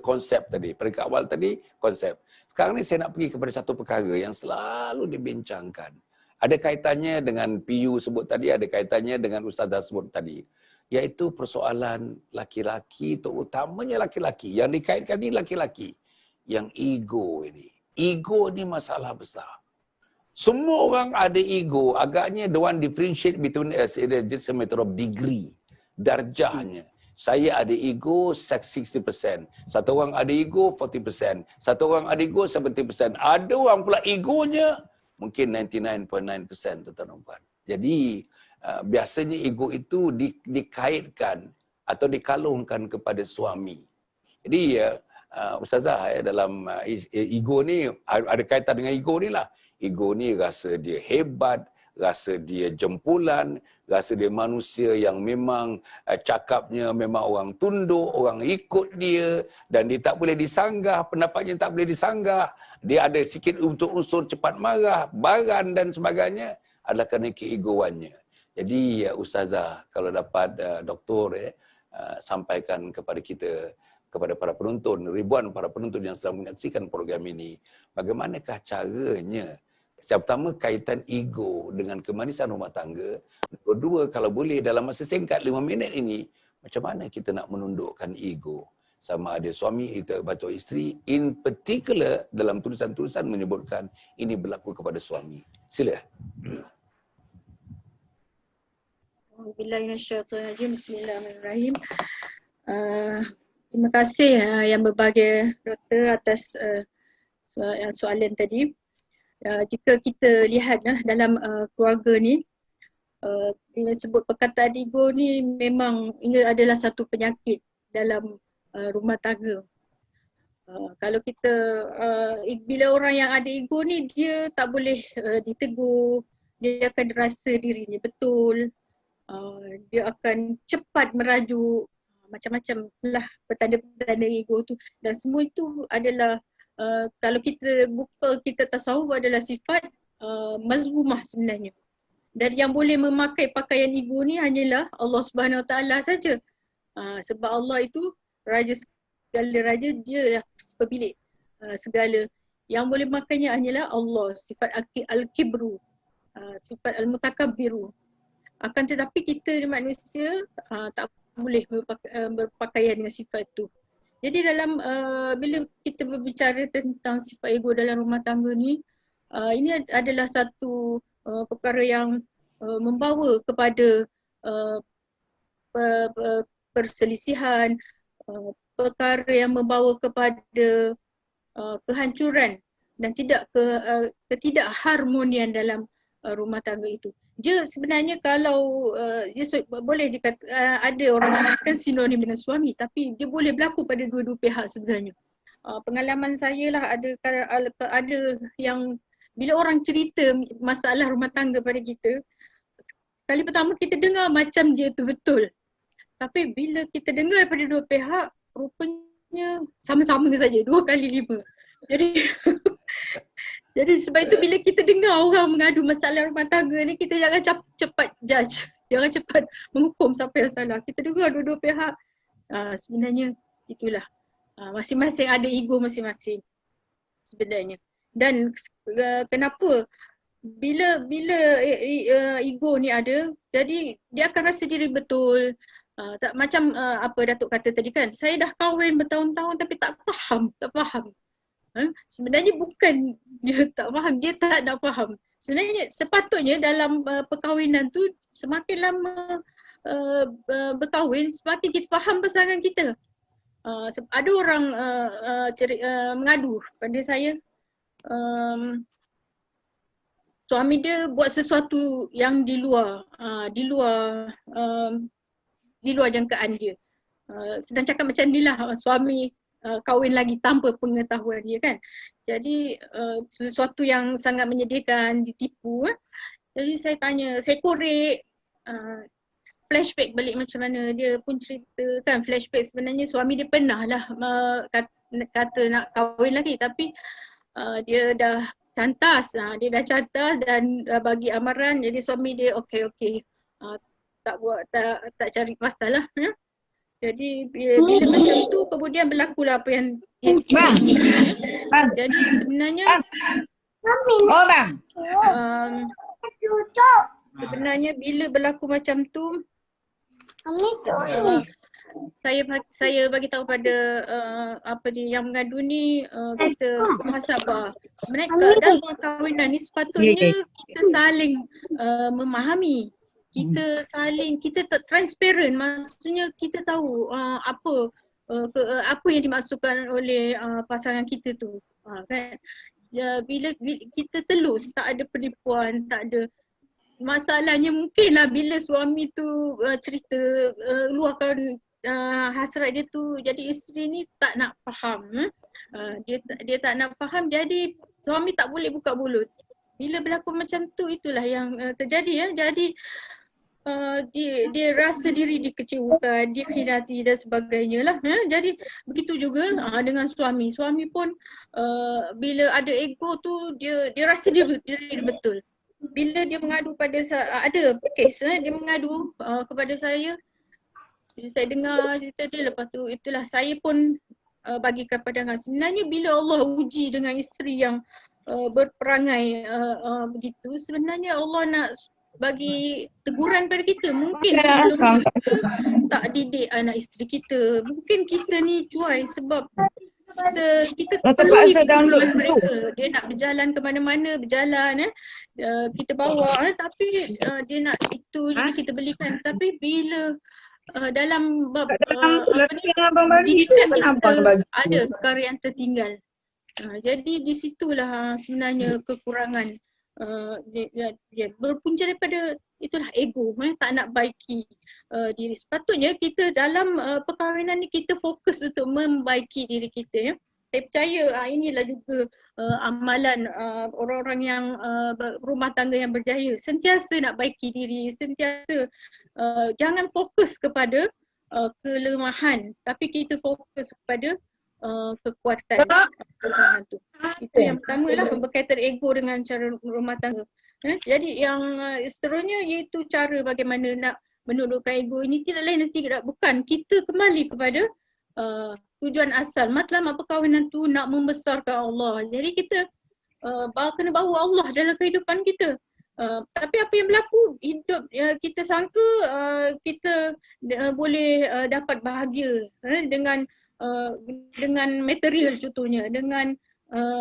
konsep tadi, peringkat awal tadi konsep. Sekarang ni saya nak pergi kepada satu perkara yang selalu dibincangkan. Ada kaitannya dengan PU sebut tadi, ada kaitannya dengan Ustazah sebut tadi, iaitu persoalan laki-laki, terutamanya laki-laki. Yang dikaitkan ni laki-laki. Yang ego ini. Ego ni masalah besar. Semua orang ada ego. Agaknya the one differentiate between us, it is just a matter of degree. Darjahnya. Saya ada ego 60%. Satu orang ada ego 40%. Satu orang ada ego 70%. Ada orang pula egonya mungkin 99.9%, tuan-tuan. Jadi biasanya ego itu dikaitkan atau dikalungkan kepada suami. Jadi Ustazah, dalam ego ni ada kaitan dengan ego ni lah. Ego ni rasa dia hebat, rasa dia jempulan, rasa dia manusia yang memang cakapnya memang orang tunduk, orang ikut dia dan dia tak boleh disanggah, pendapatnya tak boleh disanggah. Dia ada sikit unsur-unsur cepat marah, baran dan sebagainya adalah kerana keegoannya. Jadi Ustazah, kalau dapat doktor sampaikan kepada kita, kepada para penonton, ribuan para penonton yang sedang menyaksikan program ini, bagaimanakah caranya? Yang pertama, kaitan ego dengan kemanisan rumah tangga. Kedua, kalau boleh dalam masa singkat 5 minit ini, macam mana kita nak menundukkan ego? Sama ada suami atau isteri, in particular dalam tulisan-tulisan menyebutkan ini berlaku kepada suami. Sila. Bismillahirrahmanirrahim. Terima kasih yang berbahagia doktor atas soalan tadi. Jika kita lihat dalam keluarga ni, dia sebut perkataan ego ni memang ia adalah satu penyakit dalam rumah tangga. Kalau kita bila orang yang ada ego ni, dia tak boleh ditegur, dia akan rasa dirinya betul, dia akan cepat merajuk, macam-macam lah petanda-petanda ego tu, dan semua itu adalah kalau kita buka kita tasawuf adalah sifat mazmumah sebenarnya. Dan yang boleh memakai pakaian ego ni hanyalah Allah Subhanahu Wa Taala saja. Sebab Allah itu raja segala raja, dia pemilik segala. Yang boleh memakainya hanyalah Allah, sifat al-kibru, sifat al-mutakabbiru. Akan tetapi kita manusia tak boleh berpakaian dengan sifat itu. Jadi dalam bila kita berbicara tentang sifat ego dalam rumah tangga ni, ini adalah satu perkara yang membawa kepada perselisihan, perkara yang membawa kepada kehancuran dan ketidakharmonian dalam rumah tangga itu. Dia sebenarnya kalau dia boleh dikata, ada orang mengatakan sinonim dengan suami, tapi dia boleh berlaku pada dua-dua pihak sebenarnya. Pengalaman saya lah, ada yang bila orang cerita masalah rumah tangga pada kita, kali pertama kita dengar macam dia tu betul. Tapi bila kita dengar daripada dua pihak, rupanya sama-sama saja, 2 kali 5. Jadi sebab itu bila kita dengar orang mengadu masalah rumah tangga ni, kita jangan cepat judge. Jangan cepat menghukum siapa yang salah. Kita dengar dua-dua pihak. Sebenarnya itulah. Masing-masing ada ego masing-masing sebenarnya. Dan kenapa? Bila ego ni ada, jadi dia akan rasa diri betul. Tak macam apa Datuk kata tadi kan, saya dah kahwin bertahun-tahun tapi tak faham. Sebenarnya bukan dia tak faham, dia tak nak faham. Sebenarnya sepatutnya dalam perkahwinan tu semakin lama berkahwin semakin kita faham pasangan kita. Ada orang mengadu pada saya, suami dia buat sesuatu yang di luar jangkaan dia. Sedang cakap macam ni lah, suami kahwin lagi tanpa pengetahuan dia kan. Jadi sesuatu yang sangat menyedihkan, ditipu. Jadi saya tanya, saya korek, flashback balik macam mana dia pun cerita kan. Flashback sebenarnya suami dia pernah lah kata nak kahwin lagi, tapi dia dah cantas, dan bagi amaran. Jadi suami dia okey, tak cari pasal lah. Jadi bila macam tu kemudian berlakulah apa yang jadi sebenarnya sebenarnya bila berlaku macam tu, saya bagi tahu pada yang mengadu ni, kita muhasabah. Sebenarnya dalam perkahwinan ni sepatutnya kita saling memahami. Kita tak transparent, maksudnya kita tahu apa yang dimaksudkan oleh pasangan kita tu, kan. Bila kita telus, tak ada penipuan, tak ada. Masalahnya mungkinlah bila suami tu cerita luahkan hasrat dia tu, jadi isteri ni tak nak faham. Dia tak nak faham, jadi suami tak boleh buka mulut. Bila berlaku macam tu, itulah yang terjadi. Jadi dia rasa diri dikecewakan, dia khianati dan sebagainya lah. Jadi begitu juga dengan suami. Suami pun bila ada ego tu, dia rasa diri betul. Bila dia mengadu pada ada kes, dia mengadu kepada saya. Saya dengar cerita dia, lepas tu itulah saya pun bagikan pandangan. Sebenarnya bila Allah uji dengan isteri yang berperangai begitu, sebenarnya Allah nak bagi teguran pada kita. Mungkin sebelum kita tak didik anak isteri kita, mungkin kita ni cuai sebab kita perlu mereka. Dia nak berjalan ke mana-mana, kita bawa, tapi dia nak itu, jadi kita belikan. Tapi bila dalam bab didikan kita ada perkara yang tertinggal. Jadi di situlah sebenarnya kekurangan. Dia berpunca daripada itulah ego, tak nak baiki diri. Sepatutnya kita dalam perkahwinan ni kita fokus untuk membaiki diri kita. Saya percaya inilah juga amalan orang-orang yang rumah tangga yang berjaya. Sentiasa nak baiki diri, sentiasa jangan fokus kepada kelemahan, tapi kita fokus kepada kekuatan pasangan tu. Itu yang pertama lah, berkaitan ego dengan cara rumah tangga. Jadi yang seterusnya iaitu cara bagaimana nak menundukkan ego ini. Tidak lain dan tidak bukan, kita kembali kepada tujuan asal. Matlamat perkahwinan tu nak membesarkan Allah. Jadi kita kena bawa Allah dalam kehidupan kita. Tapi apa yang berlaku, hidup kita sangka kita boleh dapat bahagia dengan material contohnya, dengan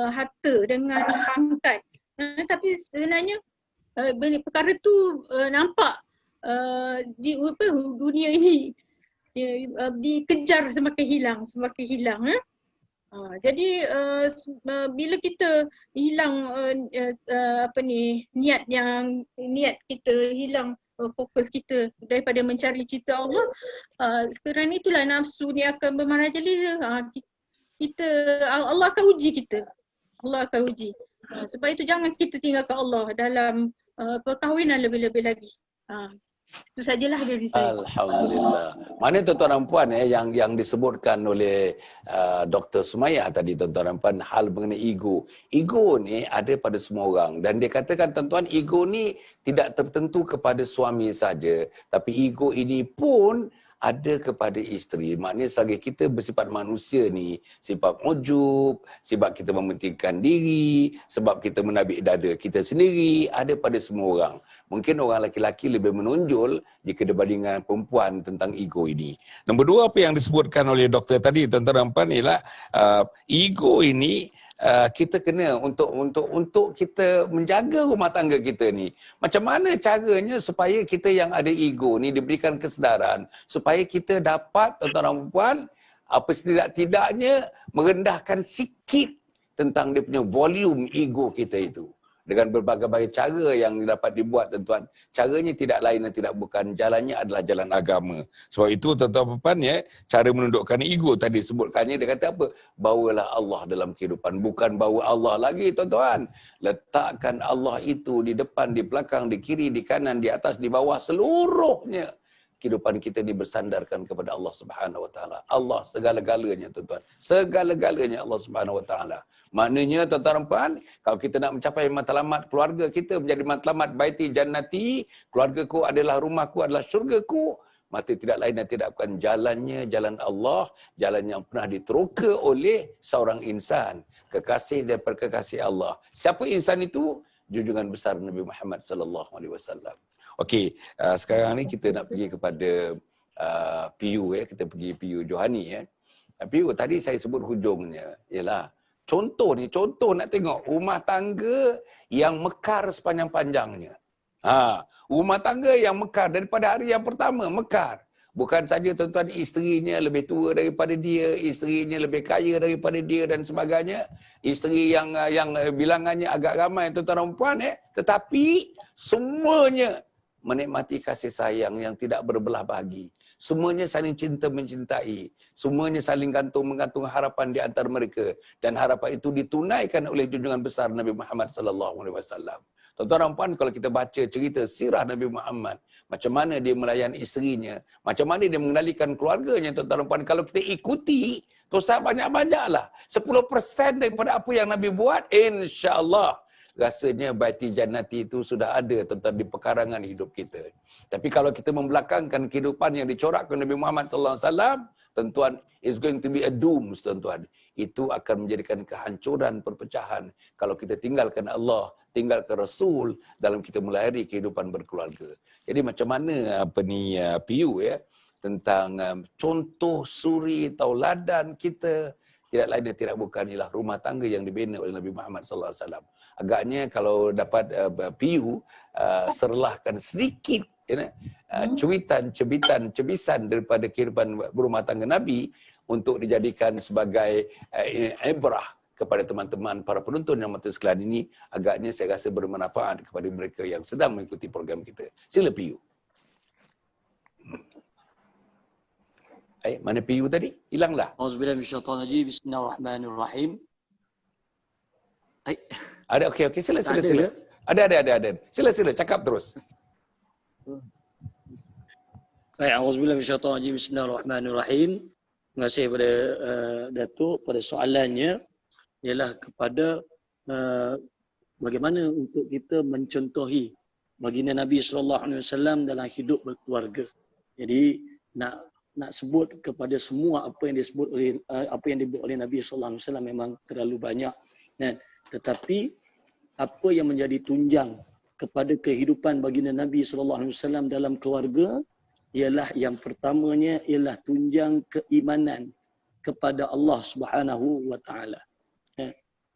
harta, dengan pangkat. Tapi sebenarnya perkara tu nampak di dunia ini dikejar semakin hilang. Jadi bila kita hilang niat kita hilang, fokus kita daripada mencari cita Allah, sekarang itulah nafsu ni akan bermarajalela. Allah akan uji kita. Sebab itu jangan kita tinggalkan Allah dalam perkahwinan lebih-lebih lagi. Itu sajalah dari saya. Alhamdulillah. Mana tuan-tuan dan puan yang disebutkan oleh Dr. Sumayah tadi, tuan-tuan dan puan, hal mengenai ego. Ego ni ada pada semua orang, dan dia katakan tuan-tuan, ego ni tidak tertentu kepada suami saja, tapi ego ini pun ada kepada isteri, maknanya selagi kita bersifat manusia ni, sifat ujub, sebab kita mementingkan diri, sebab kita menabik dada kita sendiri, ada pada semua orang. Mungkin orang lelaki lebih menonjol jika dibandingkan perempuan tentang ego ini. Nombor dua, apa yang disebutkan oleh doktor tadi, tuan-tuan dan puan, ialah ego ini kita kena untuk kita menjaga rumah tangga kita ni. Macam mana caranya supaya kita yang ada ego ni diberikan kesedaran supaya kita dapat, tuan-tuan dan puan, apa setidak-tidaknya merendahkan sikit tentang dia punya volume ego kita itu. Dengan berbagai-bagai cara yang dapat dibuat, tuan-tuan. Caranya tidak lain dan tidak bukan, jalannya adalah jalan agama. Sebab itu, tuan-tuan dan puan, ya, cara menundukkan ego tadi sebutkannya, dia kata apa? Bawalah Allah dalam kehidupan. Bukan bawa Allah lagi, tuan-tuan. Letakkan Allah itu di depan, di belakang, di kiri, di kanan, di atas, di bawah, seluruhnya. Kehidupan kita ini bersandarkan kepada Allah Subhanahu Wa Taala. Allah segala-galanya, tuan-tuan. Segala-galanya Allah Subhanahu Wa Taala. Maknanya, tuan-tuan dan puan, kalau kita nak mencapai matlamat keluarga kita menjadi matlamat baiti jannati, keluargaku adalah rumahku, adalah syurgaku, maka tidak lain dan tidak bukan jalannya jalan Allah, jalan yang pernah diteroka oleh seorang insan, kekasih daripada kekasih Allah. Siapa insan itu? Junjungan besar Nabi Muhammad sallallahu alaihi wasallam. Okey, sekarang ni kita nak pergi kepada PU, ya. Kita pergi PU Johani, ya. PU tadi saya sebut hujungnya ialah contoh nak tengok rumah tangga yang mekar sepanjang-panjangnya. Rumah tangga yang mekar daripada hari yang pertama, mekar. Bukan saja, tuan-tuan, isterinya lebih tua daripada dia, isterinya lebih kaya daripada dia dan sebagainya. Isteri yang bilangannya agak ramai, tuan-tuan dan puan, ya. Tetapi semuanya menikmati kasih sayang yang tidak berbelah bagi. Semuanya saling cinta mencintai. Semuanya saling gantung-menggantung harapan di antara mereka. Dan harapan itu ditunaikan oleh junjungan besar Nabi Muhammad sallallahu alaihi wasallam. Tuan-tuan dan puan, kalau kita baca cerita sirah Nabi Muhammad, macam mana dia melayani isterinya, macam mana dia mengendalikan keluarganya, tuan-tuan dan puan, kalau kita ikuti, dosa banyak-banyaklah. 10% daripada apa yang Nabi buat, insya-Allah rasanya baiti jannati itu sudah ada, tuan-tuan, di pekarangan hidup kita. Tapi kalau kita membelakangkan kehidupan yang dicorakkan Nabi Muhammad sallallahu alaihi wasallam, tuan-tuan, it's going to be a doom, tuan-tuan. Itu akan menjadikan kehancuran, perpecahan kalau kita tinggalkan Allah, tinggalkan Rasul dalam kita melayari kehidupan berkeluarga. Jadi macam mana PU, ya, tentang contoh suri tauladan kita, tidak lain dan tidak bukan ialah rumah tangga yang dibina oleh Nabi Muhammad sallallahu alaihi wasallam. Agaknya kalau dapat PU serlahkan sedikit, ya, cebisan daripada kehidupan berumah tangga Nabi untuk dijadikan sebagai ibrah kepada teman-teman para penonton yang mata sekalian ini, agaknya saya rasa bermanfaat kepada mereka yang sedang mengikuti program kita. Sila PU. Mana PU tadi? Hilanglah. Auzubillahi minasyaitonirrajim. Bismillahirrahmanirrahim. Ada, okey, sila. Ada. Sila, cakap terus. Auzubillahi minasyaitonirrajim. Bismillahirrahmanirrahim. Terima kasih kepada Datuk pada soalannya, ialah kepada bagaimana untuk kita mencontohi baginda Nabi sallallahu alaihi wasallam dalam hidup berkeluarga. Jadi nak sebut kepada semua apa yang disebut oleh dibuat oleh Nabi sallallahu alaihi wasallam memang terlalu banyak, kan? Tetapi apa yang menjadi tunjang kepada kehidupan baginda Nabi sallallahu alaihi wasallam dalam keluarga ialah yang pertamanya ialah tunjang keimanan kepada Allah Subhanahu wa taala.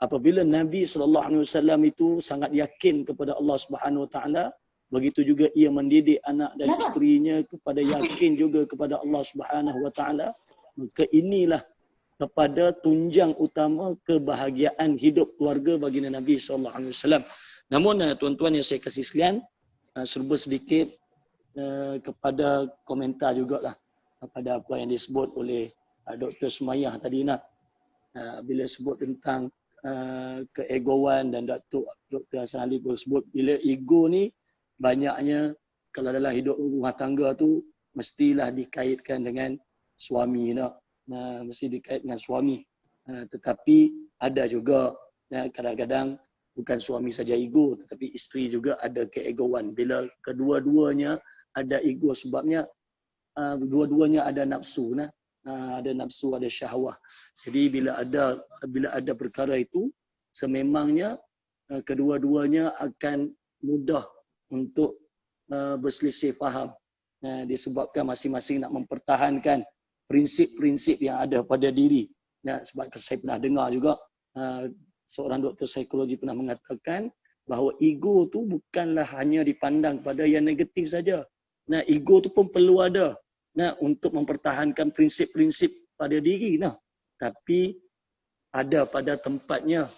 Apabila Nabi sallallahu alaihi wasallam itu sangat yakin kepada Allah Subhanahu wa taala, begitu juga ia mendidik anak dan isterinya kepada yakin juga kepada Allah Subhanahu wa taala, maka inilah kepada tunjang utama kebahagiaan hidup keluarga baginda Nabi sallallahu alaihi wasallam. Namun tuan-tuan yang saya kasih sekalian, serba sedikit kepada komentar jugalah pada apa yang disebut oleh Dr. Sumayyah tadi nak bila sebut tentang keegoan, dan Dr. Hasan Ali pun sebut bila ego ni banyaknya kalau dalam hidup rumah tangga tu mestilah dikaitkan dengan suami nak. Mesti dikait dengan suami. Tetapi ada juga kadang-kadang bukan suami saja ego, tetapi isteri juga ada keegoan. Bila kedua-duanya ada ego, sebabnya dua-duanya ada nafsu, ada nafsu, ada syahwah. Jadi bila ada perkara itu, sememangnya kedua-duanya akan mudah untuk berselisih faham. Disebabkan masing-masing nak mempertahankan prinsip-prinsip yang ada pada diri. Sebab saya pernah dengar juga seorang doktor psikologi pernah mengatakan bahawa ego tu bukanlah hanya dipandang pada yang negatif saja. Ego tu pun perlu ada untuk mempertahankan prinsip-prinsip pada diri. Tapi ada pada tempatnya.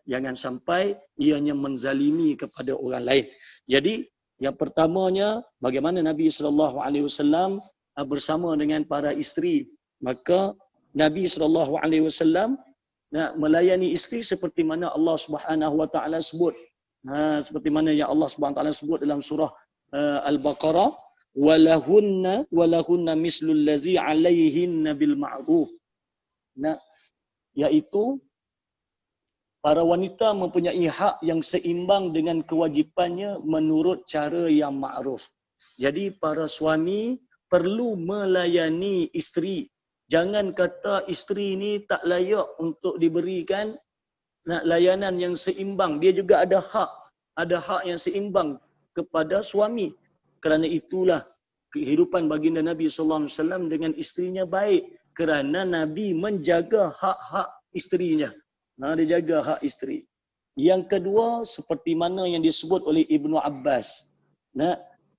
Jangan sampai ianya menzalimi kepada orang lain. Jadi yang pertamanya, bagaimana Nabi SAW bersama dengan para isteri. Maka Nabi SAW melayani isteri seperti mana Allah Subhanahu Wa Taala sebut. Seperti mana yang Allah Subhanahu Wa Taala sebut dalam surah Al-Baqarah, walahunna mislul ladzi 'alaihinna bil ma'ruf. Iaitu para wanita mempunyai hak yang seimbang dengan kewajipannya menurut cara yang ma'ruf. Jadi para suami perlu melayani isteri. Jangan kata isteri ini tak layak untuk diberikan layanan yang seimbang. Dia juga ada hak yang seimbang kepada suami. Kerana itulah kehidupan baginda Nabi SAW dengan isterinya baik. Kerana Nabi menjaga hak-hak isterinya. Dia jaga hak isteri. Yang kedua, seperti mana yang disebut oleh Ibnu Abbas.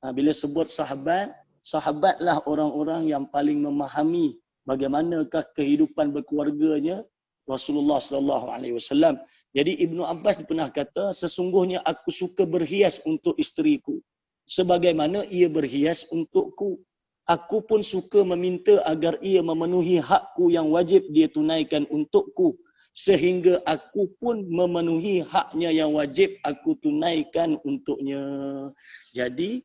Bila sebut sahabat, sahabatlah orang-orang yang paling memahami bagaimanakah kehidupan berkeluarganya Rasulullah SAW. Jadi Ibnu Abbas pernah kata, sesungguhnya aku suka berhias untuk isteriku, sebagaimana ia berhias untukku. Aku pun suka meminta agar ia memenuhi hakku yang wajib dia tunaikan untukku, sehingga aku pun memenuhi haknya yang wajib aku tunaikan untuknya. Jadi,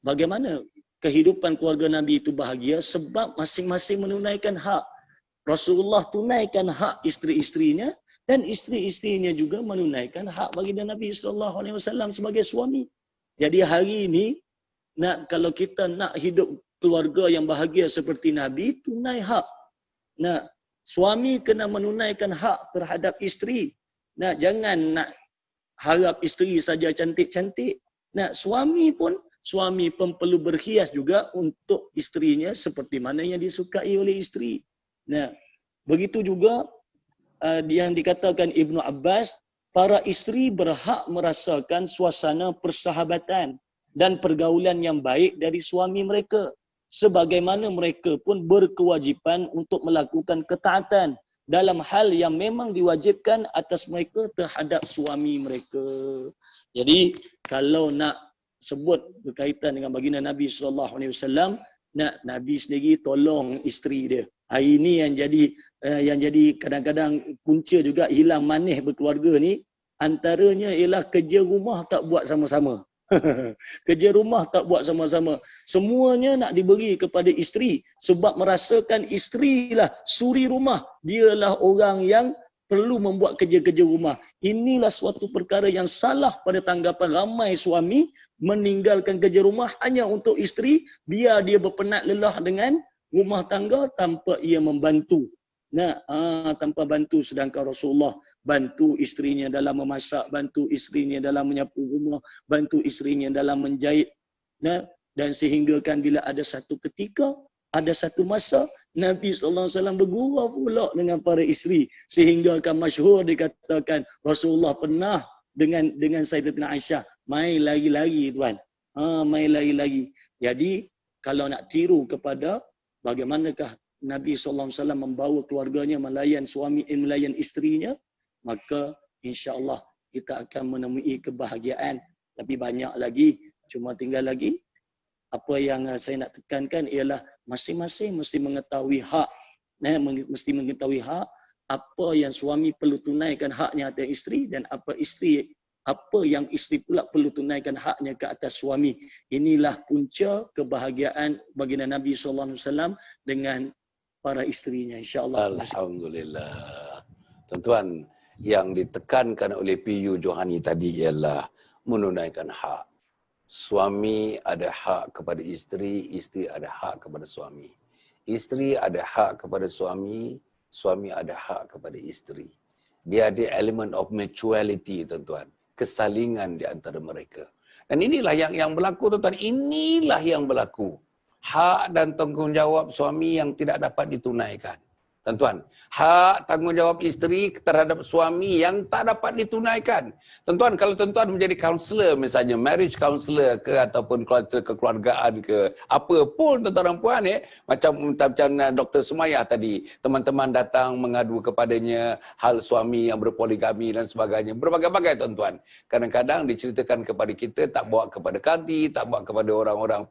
bagaimana kehidupan keluarga Nabi itu bahagia? Sebab masing-masing menunaikan hak. Rasulullah tunaikan hak isteri-isterinya dan isteri-isterinya juga menunaikan hak baginda Nabi SAW sebagai suami. Jadi hari ini, kalau kita nak hidup keluarga yang bahagia seperti Nabi, tunai hak. Suami kena menunaikan hak terhadap isteri. Jangan nak harap isteri saja cantik-cantik. Suami pun perlu berhias juga untuk isterinya seperti mana yang disukai oleh isteri. Begitu juga yang dikatakan Ibnu Abbas, para isteri berhak merasakan suasana persahabatan dan pergaulan yang baik dari suami mereka. Sebagaimana mereka pun berkewajipan untuk melakukan ketaatan dalam hal yang memang diwajibkan atas mereka terhadap suami mereka. Jadi kalau nak sebut berkaitan dengan baginda Nabi SAW, Nabi sendiri tolong isteri dia. Hari ini yang jadi kadang-kadang punca juga hilang manis berkeluarga ni, antaranya ialah kerja rumah tak buat sama-sama. Kerja rumah tak buat sama-sama. Semuanya nak diberi kepada isteri sebab merasakan isterilah suri rumah. Dialah orang yang perlu membuat kerja-kerja rumah. Inilah suatu perkara yang salah pada tanggapan ramai suami, meninggalkan kerja rumah hanya untuk isteri, biar dia berpenat lelah dengan rumah tangga tanpa ia membantu. Tanpa bantu, sedangkan Rasulullah bantu isterinya dalam memasak, bantu isterinya dalam menyapu rumah, bantu isterinya dalam menjahit. Dan sehinggakan bila ada satu ketika, ada satu masa, Nabi SAW bergurau pula dengan para isteri. Sehinggakan masyhur dikatakan, Rasulullah pernah dengan Sayyidatina Aisyah, main lari-lari tuan. Main lari-lari. Jadi, kalau nak tiru kepada bagaimanakah Nabi SAW membawa keluarganya melayan isterinya, maka insya-Allah kita akan menemui kebahagiaan. Tapi banyak lagi, cuma tinggal lagi. Apa yang saya nak tekankan ialah masing-masing mesti mengetahui hak. Mesti mengetahui hak, apa yang suami perlu tunaikan haknya atas isteri, dan apa yang isteri pula perlu tunaikan haknya ke atas suami. Inilah punca kebahagiaan baginda Nabi SAW dengan para isterinya, insya-Allah. Alhamdulillah. Tuan-tuan, yang ditekankan oleh PU Johani tadi ialah menunaikan hak. Suami ada hak kepada isteri, isteri ada hak kepada suami. Isteri ada hak kepada suami, suami ada hak kepada isteri. Dia ada element of mutuality, tuan-tuan. Kesalingan di antara mereka. Dan inilah yang berlaku, tuan-tuan. Inilah yang berlaku. Hak dan tanggungjawab suami yang tidak dapat ditunaikan. Tuan-tuan, hak tanggungjawab isteri terhadap suami yang tak dapat ditunaikan. Tuan-tuan, kalau tuan-tuan menjadi kaunselor misalnya, marriage counselor ke ataupun kaunselor kekeluargaan ke, apa pun tuan-tuan dan puan macam Dr. Sumayah tadi, teman-teman datang mengadu kepadanya hal suami yang berpoligami dan sebagainya. Berbagai-bagai tuan-tuan. Kadang-kadang diceritakan kepada kita, tak bawa kepada kanti, tak bawa kepada orang-orang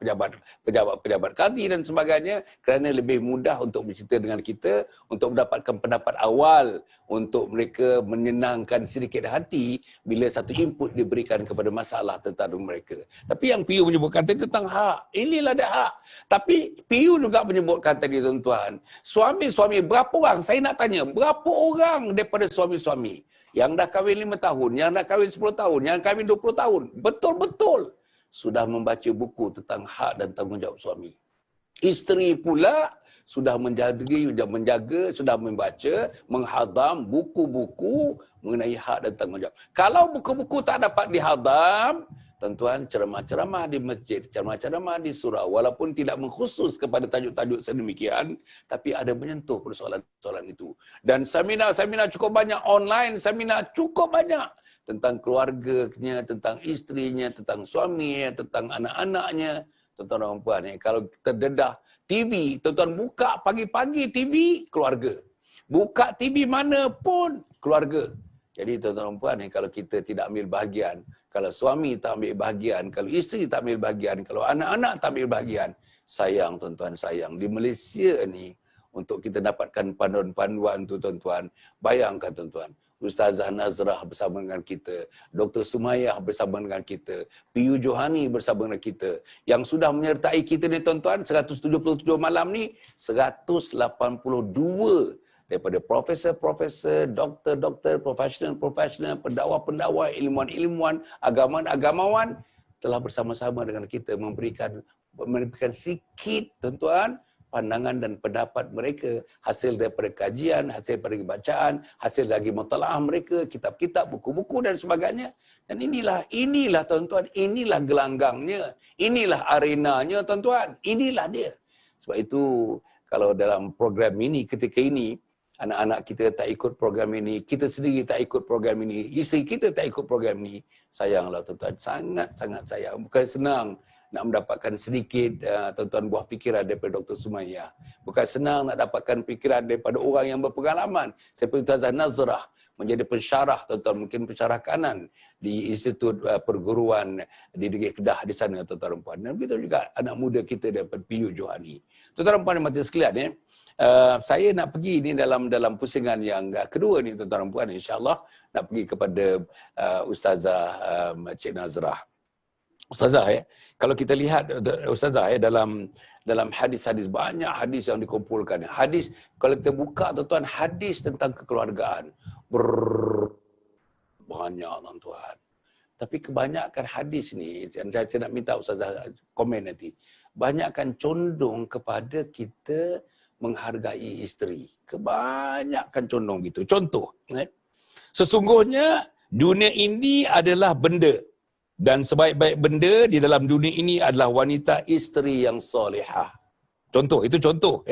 pejabat kanti dan sebagainya, kerana lebih mudah untuk bercerita dengan kita, untuk mendapatkan pendapat awal, untuk mereka menyenangkan sedikit hati bila satu input diberikan kepada masalah tentang mereka. Tapi yang PU menyebutkan tadi tentang hak, inilah ada hak. Tapi PU juga menyebutkan tadi tuan-tuan, suami-suami berapa orang, saya nak tanya, berapa orang daripada suami-suami yang dah kahwin 5 tahun, yang dah kahwin 10 tahun, yang kahwin 20 tahun, betul-betul sudah membaca buku tentang hak dan tanggungjawab suami. Isteri pula sudah menjaga, sudah membaca, menghadam buku-buku mengenai hak dan tanggungjawab. Kalau buku-buku tak dapat dihadam, tuan-tuan, ceramah-ceramah di masjid, ceramah-ceramah di surau, walaupun tidak mengkhusus kepada tajuk-tajuk sedemikian, tapi ada menyentuh persoalan-persoalan itu. Dan seminar-seminar cukup banyak, online seminar cukup banyak, tentang keluarganya, tentang isterinya, tentang suaminya, tentang anak-anaknya. Tuan-tuan dan puan, kalau terdedah TV, tuan-tuan buka pagi-pagi TV, keluarga. Buka TV mana pun, keluarga. Jadi tuan-tuan dan puan, kalau kita tidak ambil bahagian, kalau suami tak ambil bahagian, kalau isteri tak ambil bahagian, kalau anak-anak tak ambil bahagian, sayang tuan-tuan, sayang. Di Malaysia ni, untuk kita dapatkan panduan-panduan tu tuan-tuan, bayangkan tuan-tuan, Ustazah Nazrah bersama dengan kita, Dr. Sumayah bersama dengan kita, PU Johani bersama dengan kita, yang sudah menyertai kita ni tuan-tuan, 177 malam ni, 182 daripada profesor-profesor, doktor-doktor, profesional-profesional, pendakwa-pendakwa, ilmuwan-ilmuwan, agamawan-agamawan, telah bersama-sama dengan kita memberikan sikit tuan-tuan, pandangan dan pendapat mereka, hasil daripada kajian, hasil daripada bacaan, hasil lagi mutalaah mereka, kitab-kitab, buku-buku dan sebagainya. Dan inilah tuan-tuan, inilah gelanggangnya, inilah arenanya tuan-tuan, inilah dia. Sebab itu, kalau dalam program ini, ketika ini, anak-anak kita tak ikut program ini, kita sendiri tak ikut program ini, isteri kita tak ikut program ini, sayanglah tuan-tuan, sangat-sangat sayang. Bukan senang nak mendapatkan sedikit tuan-tuan buah fikiran daripada Dr. Sumayah. Bukan senang nak dapatkan fikiran daripada orang yang berpengalaman. Seperti Ustazah Nazrah menjadi pensyarah, tuan-tuan, mungkin pensyarah kanan di Institut Perguruan di Negeri Kedah di sana, tuan-tuan dan puan. Dan begitu juga anak muda kita daripada PU Johani. Tuan-tuan dan puan yang mati sekalian, saya nak pergi ni dalam pusingan yang kedua ni, tuan-tuan dan puan, insya-Allah nak pergi kepada Ustazah Cik Nazrah. Ustazah, kalau kita lihat Ustazah, dalam hadis-hadis, banyak hadis yang dikumpulkan. Hadis, kalau kita buka tuan-tuan, hadis tentang kekeluargaan banyak tuan-tuan. Tapi kebanyakan hadis ni, dan saya nak minta Ustazah komen nanti, banyakkan condong kepada kita menghargai isteri. Kebanyakan condong gitu. Contoh, sesungguhnya dunia ini adalah benda, dan sebaik-baik benda di dalam dunia ini adalah wanita isteri yang solehah. Contoh, itu contoh.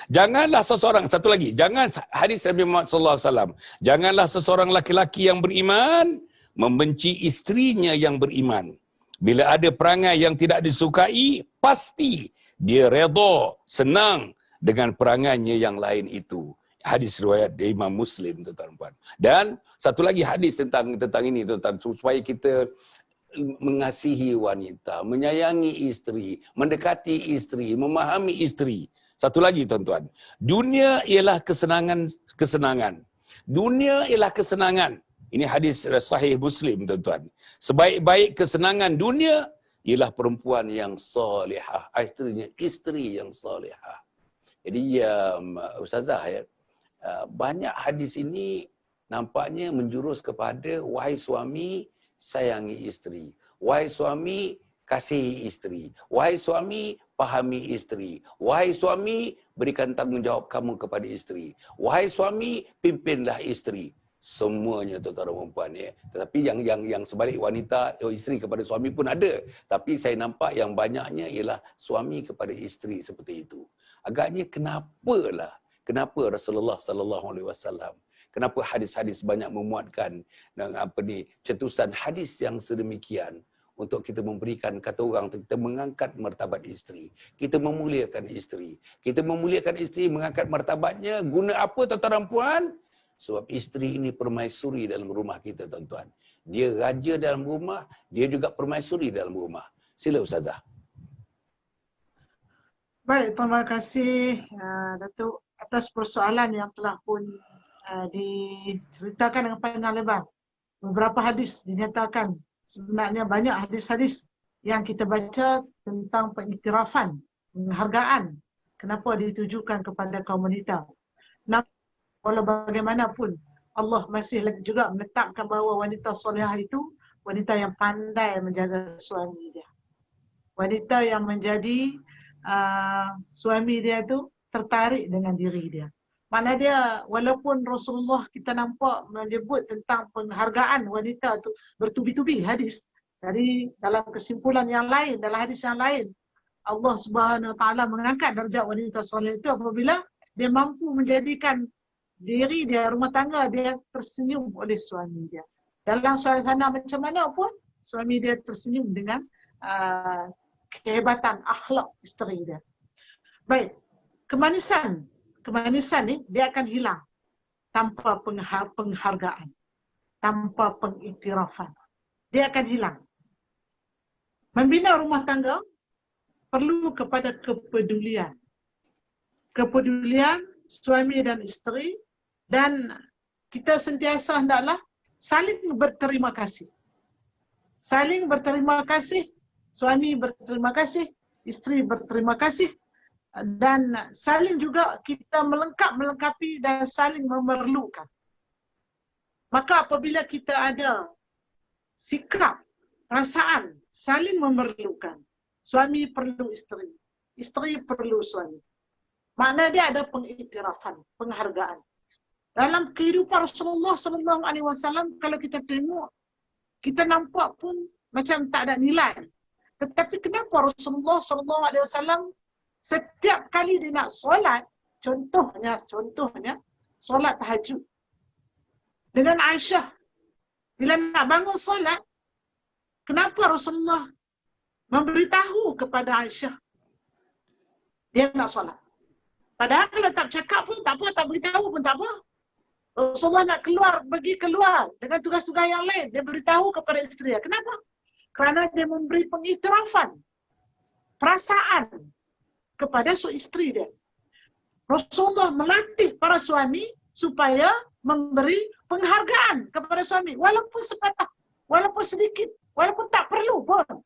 Janganlah seseorang, satu lagi, jangan, hadis Nabi Muhammad SAW, janganlah seseorang laki-laki yang beriman membenci istrinya yang beriman. Bila ada perangai yang tidak disukai, pasti dia redha, senang dengan perangainya yang lain itu. Hadis riwayat dari Imam Muslim, tuan-tuan. Dan satu lagi hadis tentang ini, tuan-tuan, supaya kita mengasihi wanita, menyayangi isteri, mendekati isteri, memahami isteri. Satu lagi, tuan-tuan. Dunia ialah kesenangan. Dunia ialah kesenangan. Ini hadis sahih Muslim, tuan-tuan. Sebaik-baik kesenangan dunia ialah perempuan yang solehah, isterinya isteri yang solehah. Jadi Ustazah, banyak hadis ini nampaknya menjurus kepada wahai suami, sayangi isteri. Wahai suami, kasihi isteri. Wahai suami, pahami isteri. Wahai suami, berikan tanggungjawab kamu kepada isteri. Wahai suami, pimpinlah isteri. Semuanya tuan-tuan dan puan ya. Tetapi yang sebalik wanita isteri kepada suami pun ada. Tapi saya nampak yang banyaknya ialah suami kepada isteri seperti itu. Agaknya kenapa Rasulullah sallallahu alaihi wasallam, kenapa hadis-hadis banyak memuatkan cetusan hadis yang sedemikian untuk kita memberikan, kata orang, kita mengangkat martabat isteri. Kita memuliakan isteri. Kita memuliakan isteri, mengangkat martabatnya. Guna apa tuan-tuan dan puan? Sebab isteri ini permaisuri dalam rumah kita, tuan-tuan. Dia raja dalam rumah, dia juga permaisuri dalam rumah. Sila Ustazah. Baik, terima kasih Datuk atas persoalan yang telah pun diceritakan dengan panjang lebar. Beberapa hadis dinyatakan, sebenarnya banyak hadis-hadis yang kita baca tentang pengiktirafan, penghargaan. Kenapa ditujukan kepada kaum wanita. Walau bagaimanapun, Allah masih lagi juga menetapkan bahawa wanita solehah itu wanita yang pandai menjaga suami dia. Wanita yang menjadi suami dia itu tertarik dengan diri dia. Mana dia, walaupun Rasulullah kita nampak menyebut tentang penghargaan wanita itu bertubi-tubi hadis. Dari dalam kesimpulan yang lain, dalam hadis yang lain, Allah Subhanahu Wa Taala mengangkat darjat wanita soleh itu apabila dia mampu menjadikan diri dia, rumah tangga dia tersenyum oleh suami dia. Dalam suasana macam mana pun, suami dia tersenyum dengan kehebatan akhlak isteri dia. Baik, kemanisan ni dia akan hilang tanpa penghargaan, tanpa pengiktirafan. Dia akan hilang. Membina rumah tangga perlu kepada kepedulian. Kepedulian suami dan isteri, dan kita sentiasa hendaklah saling berterima kasih. Saling berterima kasih, suami berterima kasih, isteri berterima kasih, dan saling juga kita melengkapi dan saling memerlukan. Maka apabila kita ada sikap, perasaan, saling memerlukan, suami perlu isteri, isteri perlu suami. Makna dia ada pengiktirafan, penghargaan. Dalam kehidupan Rasulullah sallallahu alaihi wasallam, kalau kita tengok, kita nampak pun macam tak ada nilai. Tetapi kenapa Rasulullah sallallahu alaihi wasallam setiap kali dia nak solat, contohnya solat tahajud. Dengan Aisyah, bila nak bangun solat, kenapa Rasulullah memberitahu kepada Aisyah dia nak solat? Padahal kalau tak cakap pun tak apa, tak beritahu pun tak apa. Rasulullah nak pergi keluar dengan tugas-tugas yang lain. Dia beritahu kepada isteri dia. Kenapa? Kerana dia memberi pengiktirafan, perasaan kepada isteri dia. Rasulullah melatih para suami supaya memberi penghargaan kepada suami. Walaupun sepatah, walaupun sedikit, walaupun tak perlu pun.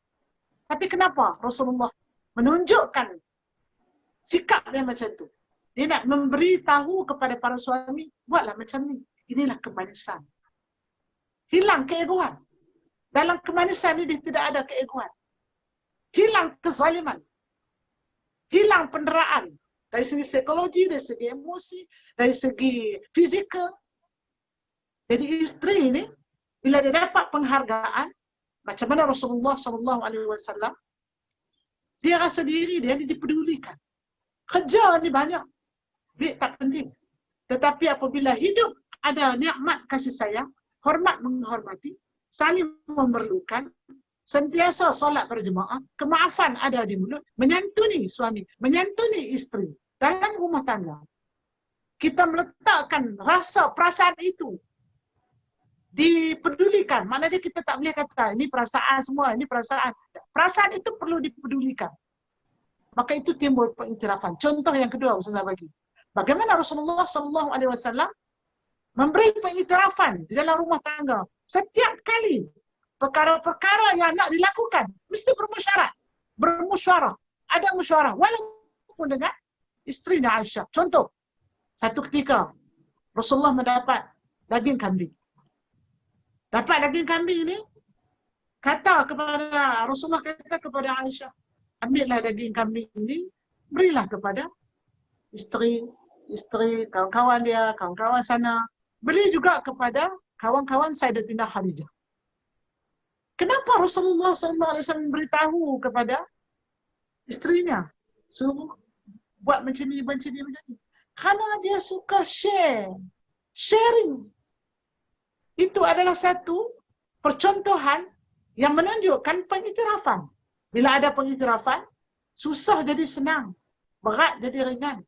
Tapi kenapa Rasulullah menunjukkan sikap dia macam tu? Dia nak memberi tahu kepada para suami, buatlah macam ni. Inilah kemanisan. Hilang keegoan. Dalam kemanisan ini tidak ada keegoan. Hilang kezaliman. Hilang penderaan. Dari segi psikologi, dari segi emosi, dari segi fizikal. Jadi isteri ini, bila dia dapat penghargaan, macam mana Rasulullah SAW, dia rasa diri dia dipedulikan. Kerja ni banyak. Duit tak penting. Tetapi apabila hidup ada nikmat kasih sayang, hormat menghormati, saling memerlukan, sentiasa solat berjemaah, kemaafan ada di mulut, menyantuni suami, menyantuni isteri dalam rumah tangga. Kita meletakkan rasa perasaan itu dipedulikan. Maknanya kita tak boleh kata ini perasaan semua, ini perasaan. Perasaan itu perlu dipedulikan. Maka itu timbul pengiktirafan. Contoh yang kedua Ustazah bagi. Bagaimana Rasulullah SAW memberi pengiktirafan di dalam rumah tangga. Setiap kali perkara-perkara yang nak dilakukan, mesti bermusyawarah. Ada musyawarah. Walaupun dengan isterinya Aisyah. Contoh, satu ketika Rasulullah mendapat daging kambing. Dapat daging kambing ini, kata kepada Rasulullah, kata kepada Aisyah, ambillah daging kambing ini, berilah kepada isteri, kawan-kawan dia, kawan-kawan sana. Beri juga kepada kawan-kawan Sayyidatina Khadijah. Kenapa Rasulullah SAW memberitahu kepada isterinya suruh buat macam ni. Kerana dia suka sharing. Itu adalah satu percontohan yang menunjukkan pengiktirafan. Bila ada pengiktirafan, susah jadi senang, berat jadi ringan.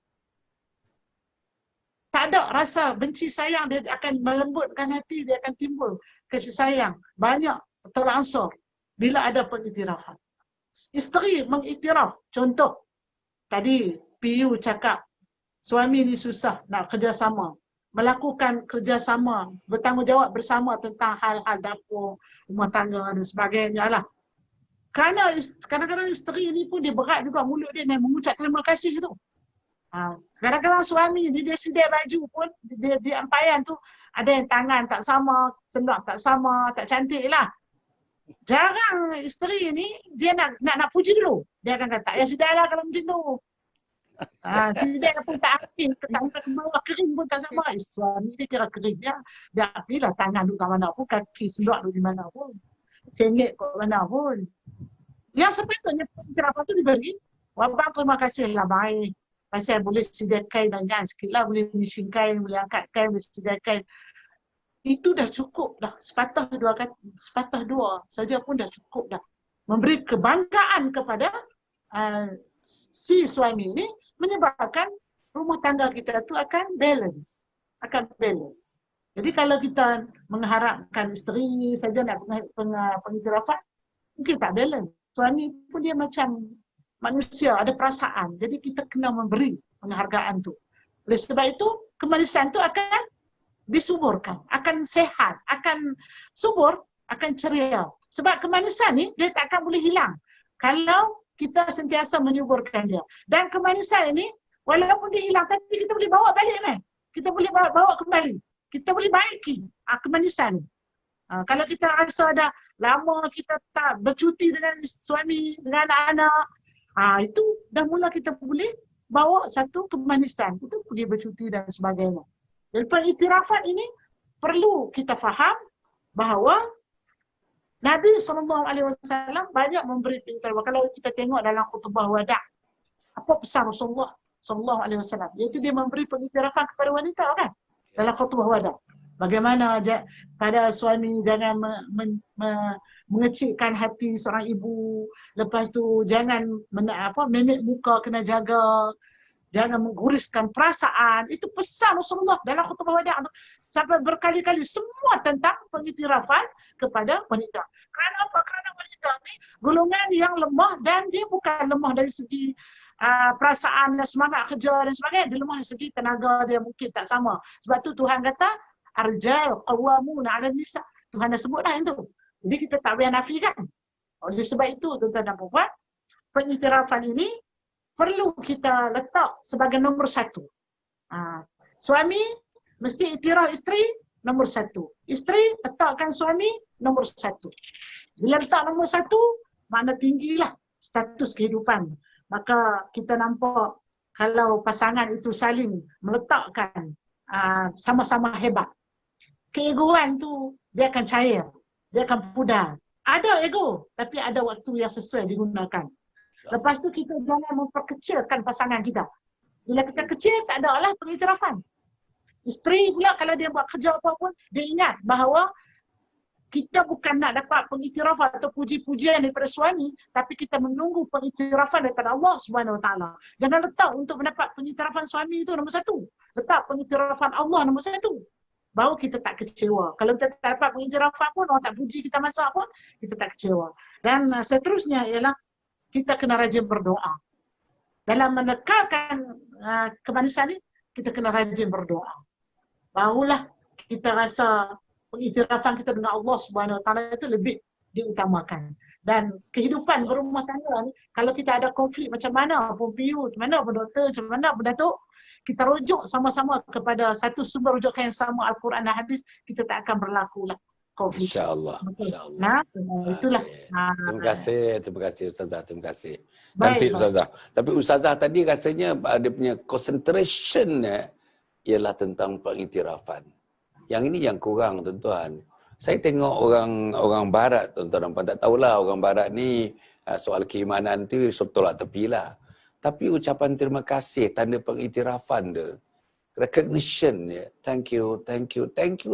Tak ada rasa benci sayang, dia akan melembutkan hati, dia akan timbul kasih sayang. Banyak teransur bila ada pengiktirafan. Isteri mengiktiraf, contoh, tadi PU cakap, suami ni susah nak kerjasama, melakukan kerjasama, bertanggungjawab bersama tentang hal-hal dapur, rumah tangga dan sebagainya lah. Kerana kadang-kadang isteri ni pun dia berat juga mulut dia nak mengucap terima kasih tu. Kadang-kadang suami ni dia sidai baju pun, di ampayan tu ada yang tangan tak sama, sendak tak sama, tak cantik lah. Jarang isteri ni dia nak puji dulu. Dia akan kata, ya sudah lah kalau macam tu. Sidai pun tak habis, tak ke bawah kering pun tak sama. Suami dia kira kering dia. Dia habislah tangan duduk kat mana pun, kaki sendak duduk di mana pun. Sengit kat mana pun. Yang sepatutnya pengiktirafan tu diberi, wabang terima kasih lah baik. Pasal boleh sidai kain dan gan sikit lah, boleh finishing kain, boleh angkat kain, boleh sidai kain. Itu dah cukup dah. Sepatah dua saja pun dah cukup dah. Memberi kebanggaan kepada si suami ini, menyebabkan rumah tangga kita tu akan balance. Jadi kalau kita mengharapkan isteri saja nak pengiktirafan, mungkin tak balance. Suami pun dia macam manusia, ada perasaan. Jadi kita kena memberi penghargaan tu. Oleh sebab itu, kemanisan tu akan disuburkan, akan sehat, akan subur, akan ceria. Sebab kemanisan ni dia tak akan boleh hilang kalau kita sentiasa menyuburkan dia. Dan kemanisan ini walaupun dia hilang tapi kita boleh bawa balik kan? Kita boleh bawa kembali. Kita boleh baiki kemanisan ni. Kalau kita rasa dah lama kita tak bercuti dengan suami, dengan anak-anak, itu dah mula kita boleh bawa satu kemanisan. Itu pergi bercuti dan sebagainya. Jadi pengiktirafan ini perlu kita faham bahawa Nabi SAW banyak memberi pengiktirafan. Kalau kita tengok dalam khutbah wada', apa pesan Rasulullah SAW? Iaitu dia memberi pengiktirafan kepada wanita kan? Dalam khutbah wada'. Bagaimana pada suami jangan mengecilkan hati seorang ibu. Lepas tu jangan memek muka, kena jaga. Jangan mengguriskan perasaan. Itu pesan Rasulullah dalam khutbah wada' sampai berkali-kali, semua tentang pengiktirafan kepada wanita. Kerana apa? Kerana wanita ni golongan yang lemah, dan dia bukan lemah dari segi perasaan dan semangat kerja dan sebagainya. Dia lemah dari segi tenaga dia mungkin tak sama. Sebab tu Tuhan kata arjal qawwamuna 'ala nisa. Tuhan dah sebut dah itu. Jadi kita tak boleh nafikan. Oleh sebab itu tuan-tuan dan puan-puan, pengiktirafan ini perlu kita letak sebagai nombor satu. Suami mesti iktiraf isteri nombor satu. Isteri letakkan suami nombor satu. Bila letak nombor satu, makna tinggilah status kehidupan. Maka kita nampak kalau pasangan itu saling meletakkan sama-sama hebat, keegoan tu dia akan cair, dia akan pudar. Ada ego, tapi ada waktu yang sesuai digunakan. Lepas tu kita jangan memperkecilkan pasangan kita. Bila kita kecil, tak ada lah pengiktirafan. Isteri pula kalau dia buat kerja apa pun, dia ingat bahawa kita bukan nak dapat pengiktirafan atau puji-pujian daripada suami, tapi kita menunggu pengiktirafan daripada Allah SWT. Jangan letak untuk mendapat pengiktirafan suami itu nombor satu. Letak pengiktirafan Allah nombor satu. Baru kita tak kecewa. Kalau kita tak dapat pengiktirafan pun, orang tak puji kita masak pun, kita tak kecewa. Dan seterusnya ialah kita kena rajin berdoa. Dalam menekalkan kemanisan ni, kita kena rajin berdoa. Barulah kita rasa pengiktirafan kita dengan Allah SWT itu lebih diutamakan. Dan kehidupan berumah tangga ni, kalau kita ada konflik macam mana pun PU, macam mana pun doktor, macam mana pun datuk, kita rujuk sama-sama kepada satu sumber rujukan yang sama, Al-Quran dan Hadis, kita tak akan berlaku lah COVID. InsyaAllah. Betul. InsyaAllah. Nah, itulah. Terima kasih Ustazah, terima kasih. Baik, Cantik baik. Ustazah. Tapi Ustazah tadi rasanya dia punya concentration-nya ialah tentang pengiktirafan. Yang ini yang kurang tuan-tuan. Saya tengok orang barat tuan-tuan dan puan, tak tahulah orang barat ni soal keimanan tu tolak tepilah. Tapi ucapan terima kasih, tanda pengiktirafan dia, recognition dia, thank you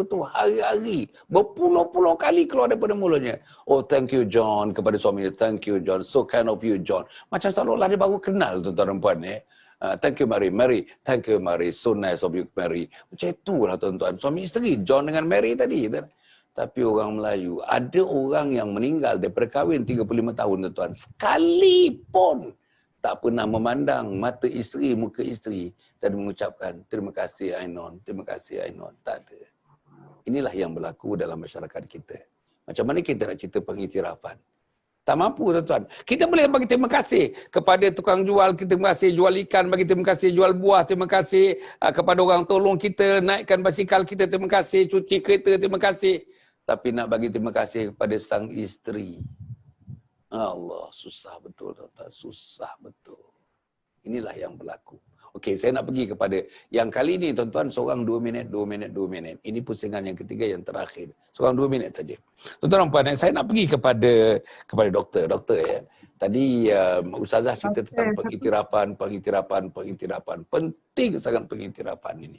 tu hari-hari, berpuluh-puluh kali keluar daripada mulutnya. Oh, thank you John, kepada suaminya, thank you John, so kind of you John. Macam seolah-olah dia baru kenal tuan-tuan dan puan. Thank you Mary, thank you Mary, so nice of you Mary. Macam itulah tuan-tuan, suami isteri, John dengan Mary tadi. Tapi orang Melayu, ada orang yang meninggal daripada kahwin 35 tahun tuan-tuan, sekalipun tak pernah memandang mata isteri, muka isteri dan mengucapkan terima kasih Ainon, terima kasih Ainon. Tak ada. Inilah yang berlaku dalam masyarakat kita. Macam mana kita nak cerita pengiktirafan? Tak mampu tuan-tuan. Kita boleh bagi terima kasih kepada tukang jual, terima kasih jual ikan, bagi terima kasih jual buah, terima kasih kepada orang tolong kita naikkan basikal kita, terima kasih cuci kereta, terima kasih. Tapi nak bagi terima kasih kepada sang isteri, Allah, susah betul tuan-tuan, susah betul. Inilah yang berlaku. Okey, saya nak pergi kepada yang kali ini tuan-tuan, seorang 2 minit. Ini pusingan yang ketiga yang terakhir. Seorang 2 minit saja. Tuan-tuan dan puan, saya nak pergi kepada doktor. Doktor ya. Tadi Ustazah cerita tentang pengiktirafan. Penting sangat pengiktirafan ini.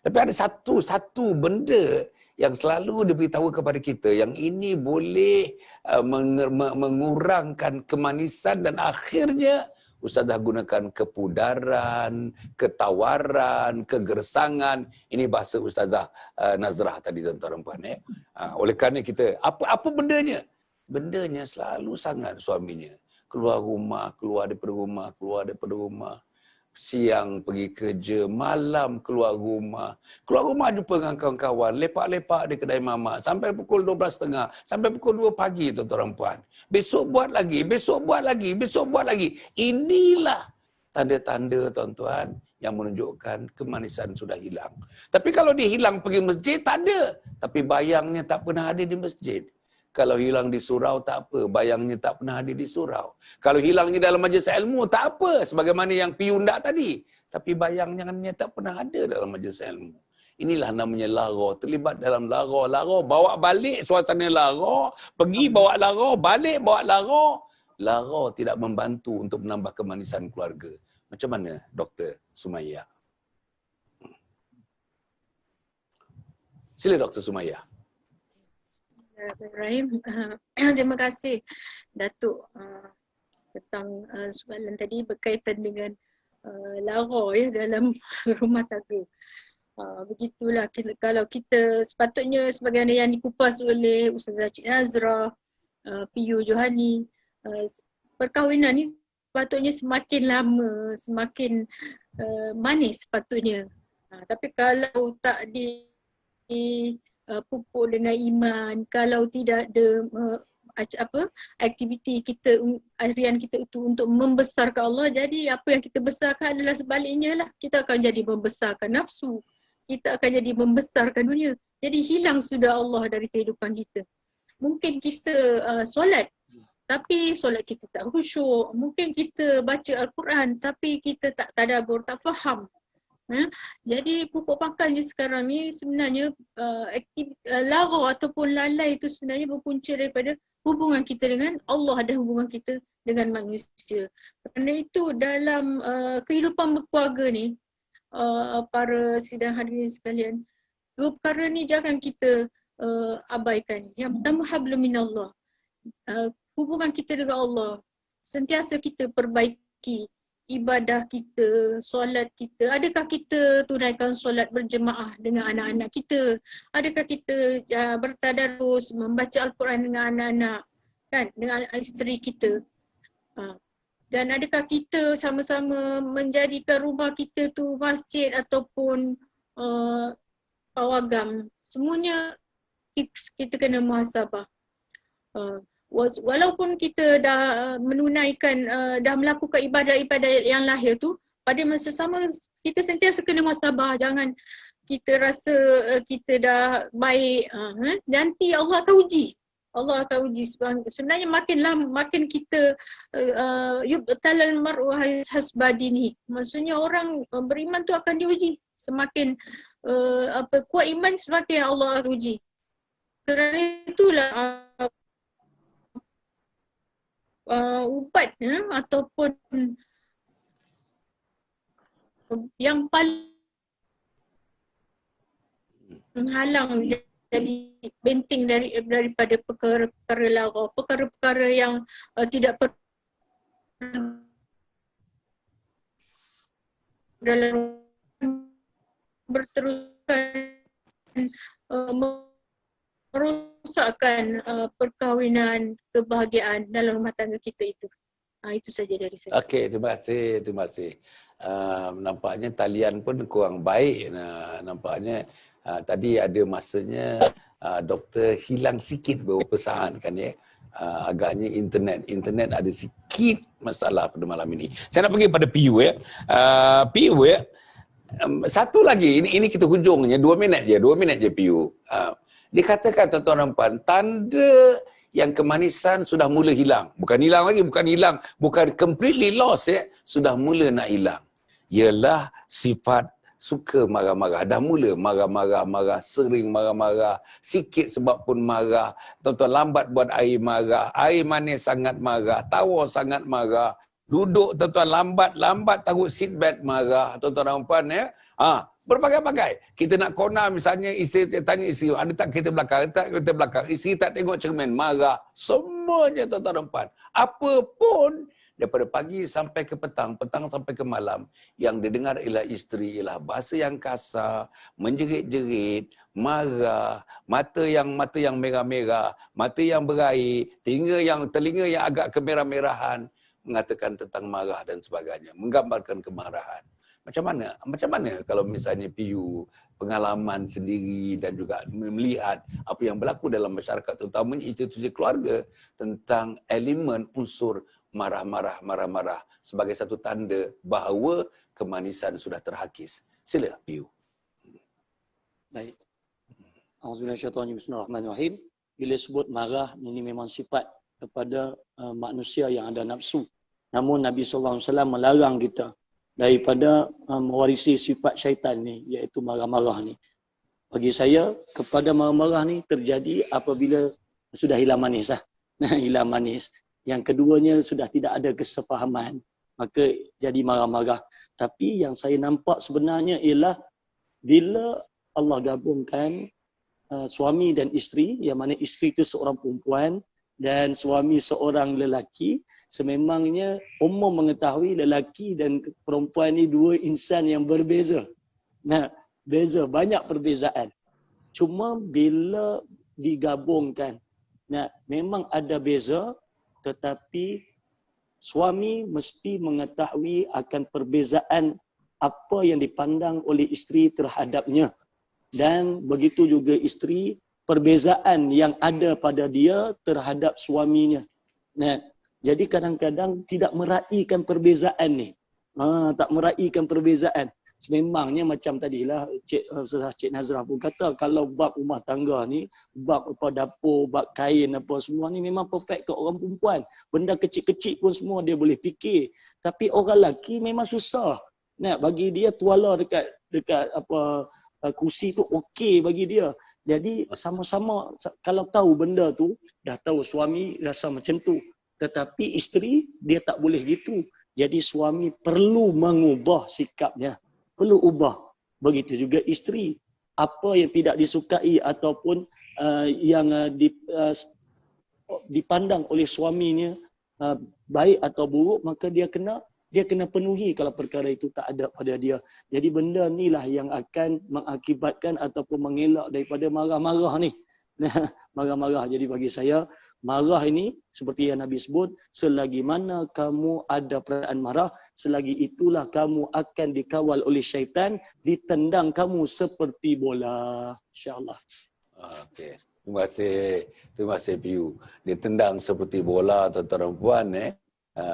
Tapi ada satu benda yang selalu diberitahu kepada kita, yang ini boleh mengurangkan kemanisan dan akhirnya Ustazah gunakan kepudaran, ketawaran, kegersangan. Ini bahasa Ustazah Nazrah tadi tuan-tuan dan puan. Oleh kerana kita, apa bendanya? Bendanya selalu sangat suaminya. Keluar daripada rumah. Siang pergi kerja, malam keluar rumah jumpa dengan kawan-kawan, lepak-lepak di kedai mamak sampai pukul 12.30, sampai pukul 2 pagi tuan-tuan dan puan. Besok buat lagi. Inilah tanda-tanda tuan-tuan yang menunjukkan kemanisan sudah hilang. Tapi kalau dia hilang pergi masjid, tak ada. Tapi bayangnya tak pernah ada di masjid. Kalau hilang di surau tak apa, bayangnya tak pernah hadir di surau. Kalau hilangnya dalam majlis ilmu tak apa, sebagaimana yang piundak tadi. Tapi bayangnya tak pernah ada dalam majlis ilmu. Inilah namanya lara, terlibat dalam lara, bawa balik suasana lara, pergi bawa lara, balik bawa lara. Lara tidak membantu untuk menambah kemanisan keluarga. Macam mana Dr. Sumayyah? Sila Dr. Sumayyah. Rahim, terima kasih Datuk tentang soalan tadi berkaitan dengan lara ya dalam rumah tangga. Begitulah kalau kita sepatutnya sebagaimana yang dikupas oleh Ustazah Cik Nazrah, PU Johani, perkahwinan ni sepatutnya semakin lama, semakin manis sepatutnya. Tapi kalau tak pupuk dengan iman, kalau tidak ada aktiviti kita harian kita itu untuk membesarkan Allah, jadi apa yang kita besarkan adalah sebaliknya lah. Kita akan jadi membesarkan nafsu, kita akan jadi membesarkan dunia. Jadi hilang sudah Allah dari kehidupan kita. Mungkin kita solat, tapi solat kita tak khusyuk. Mungkin kita baca Al-Quran tapi kita tak tadabbur, tak faham. Jadi pokok pangkalnya sekarang ni sebenarnya lara ataupun lalai itu sebenarnya berpunca daripada hubungan kita dengan Allah dan hubungan kita dengan manusia. Kerana itu dalam kehidupan berkeluarga ni, para sidang hadirin sekalian, dua perkara ni jangan kita abaikan. Yang pertama, hablum minallah. Hubungan kita dengan Allah sentiasa kita perbaiki. Ibadah kita, solat kita. Adakah kita tunaikan solat berjemaah dengan anak-anak kita? Adakah kita bertadarus membaca Al-Quran dengan anak-anak, kan, dengan isteri kita? Dan adakah kita sama-sama menjadikan rumah kita tu masjid ataupun pawagam? Semuanya kita kena muhasabah. Walaupun kita dah menunaikan, dah melakukan ibadah-ibadah yang lahir tu, pada masa sama kita sentiasa kena muhasabah. Jangan kita rasa kita dah baik, nanti Allah akan uji. Allah akan uji. Sebenarnya makin kita yubtalal mar'u hasbadini. Maksudnya orang beriman tu akan diuji. Semakin kuat iman, semakin Allah akan uji. Kerana itulah ubat ataupun yang paling menghalang dari benteng daripada perkara-perkara lara, perkara-perkara yang tidak dalam berterusan merosakkan perkahwinan, kebahagiaan dalam rumah tangga kita itu. Itu saja dari saya. Okey, terima kasih. Nampaknya talian pun kurang baik. Nampaknya tadi ada masanya doktor hilang sikit beberapa saat kan ya. Agaknya internet ada sikit masalah pada malam ini. Saya nak pergi pada PU ya. PU ya. Satu lagi, ini kita hujungnya 2 minit je PU. Dikatakan tuan-tuan dan puan, tanda yang kemanisan sudah mula hilang. Bukan completely lost ya, sudah mula nak hilang. Ialah sifat suka marah-marah. Dah mula marah-marah, sering marah-marah, sikit sebab pun marah. Tuan-tuan lambat buat air marah, air manis sangat marah, tawa sangat marah. Duduk tuan-tuan lambat taruh seatbelt marah. Tuan-tuan dan puan ya. Berbagai-bagai. Kita nak kona misalnya isteri tanya isteri, ada tak kereta belakang? Isteri tak tengok cermin, marah. Semuanya tuan-tuan dan puan. Apa pun daripada pagi sampai ke petang sampai ke malam, yang didengar ialah isteri, ialah bahasa yang kasar, menjerit-jerit, marah, mata yang merah-merah, mata yang berair, telinga yang agak kemerah-merahan, mengatakan tentang marah dan sebagainya, menggambarkan kemarahan. Macam mana kalau misalnya PU pengalaman sendiri dan juga melihat apa yang berlaku dalam masyarakat, terutamanya institusi keluarga, tentang elemen unsur marah-marah sebagai satu tanda bahawa kemanisan sudah terhakis. Sila PU. Baik. Bismillahirrahmanirrahim. Bila sebut marah, ini memang sifat kepada manusia yang ada nafsu. Namun Nabi SAW melarang kita daripada mewarisi sifat syaitan ni, iaitu marah-marah ni. Bagi saya, kepada marah-marah ni terjadi apabila sudah hilang manis lah. Hilang manis. Yang keduanya sudah tidak ada kesepahaman, maka jadi marah-marah. Tapi yang saya nampak sebenarnya ialah bila Allah gabungkan suami dan isteri, yang mana isteri itu seorang perempuan dan suami seorang lelaki, sememangnya umum mengetahui lelaki dan perempuan ni dua insan yang berbeza. Beza, banyak perbezaan. Cuma bila digabungkan, memang ada beza, tetapi suami mesti mengetahui akan perbezaan apa yang dipandang oleh isteri terhadapnya. Dan begitu juga isteri, perbezaan yang ada pada dia terhadap suaminya. Jadi kadang-kadang tidak meraihkan perbezaan ni. Tak meraihkan perbezaan. Sememangnya macam tadilah Cik Nazrah pun kata, kalau bab rumah tangga ni, bab apa dapur, bab kain apa semua ni memang perfect kat orang perempuan. Benda kecil-kecil pun semua dia boleh fikir. Tapi orang lelaki memang susah. Bagi dia tuala dekat apa kursi tu okey bagi dia. Jadi sama-sama kalau tahu benda tu, dah tahu suami rasa macam tu. Tetapi isteri, dia tak boleh gitu. Jadi suami perlu mengubah sikapnya. Perlu ubah. Begitu juga isteri. Apa yang tidak disukai ataupun yang dipandang oleh suaminya baik atau buruk, maka dia kena penuhi kalau perkara itu tak ada pada dia. Jadi benda inilah yang akan mengakibatkan ataupun mengelak daripada marah-marah ni. Marah-marah. Jadi bagi saya, marah ini seperti yang Nabi sebut, selagi mana kamu ada perasaan marah, selagi itulah kamu akan dikawal oleh syaitan, ditendang kamu seperti bola. InsyaAllah. Okey. Terima kasih PU. Ditendang seperti bola tuan-tuan dan puan.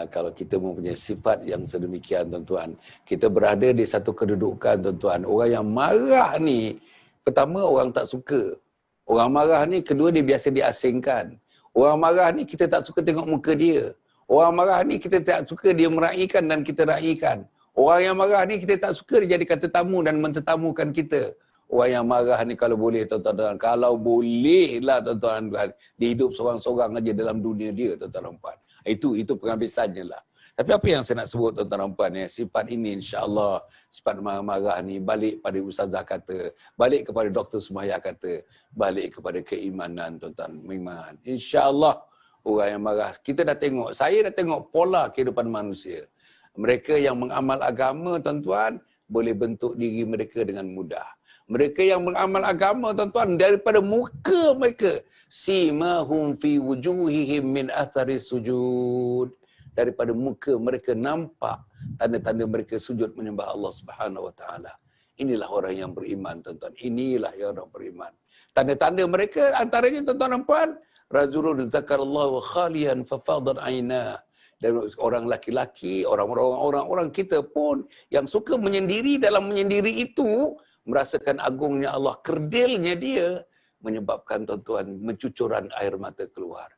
Kalau kita mempunyai sifat yang sedemikian, tuan-tuan, kita berada di satu kedudukan, tuan-tuan. Orang yang marah ni, pertama orang tak suka. Orang marah ni, kedua dia biasa diasingkan. Orang marah ni kita tak suka tengok muka dia. Orang marah ni kita tak suka dia meraihkan dan kita raihkan. Orang yang marah ni kita tak suka dia jadikan tetamu dan mentetamukan kita. Orang yang marah ni kalau boleh, tuan-tuan, kalau boleh lah, tuan-tuan, dia hidup seorang-seorang aja dalam dunia dia, tuan-tuan dan puan. Itu penghabisannya lah. Tapi apa yang saya nak sebut, tuan-tuan dan puan, sifat ini insya-Allah, sifat marah-marah ni balik pada Ustazah kata, balik kepada Dr. Sumaya kata, balik kepada keimanan, tuan-tuan, iman. Insya-Allah orang yang marah, kita dah tengok, saya dah tengok pola kehidupan manusia. Mereka yang mengamal agama, tuan-tuan, boleh bentuk diri mereka dengan mudah. Mereka yang beramal agama, tuan-tuan, daripada muka mereka, simahum fi wujuhihim min athari sujud, daripada muka mereka nampak tanda-tanda mereka sujud menyembah Allah Subhanahu wa taala. Inilah orang yang beriman, tuan-tuan. Inilah yang orang beriman. Tanda-tanda mereka antaranya, tuan-tuan dan puan, rajulun dzakarallahu khalian fafadat aina. Dan orang laki-laki, orang-orang kita pun yang suka menyendiri, dalam menyendiri itu merasakan agungnya Allah, kerdilnya dia, menyebabkan, tuan-tuan, mencucuran air mata keluar.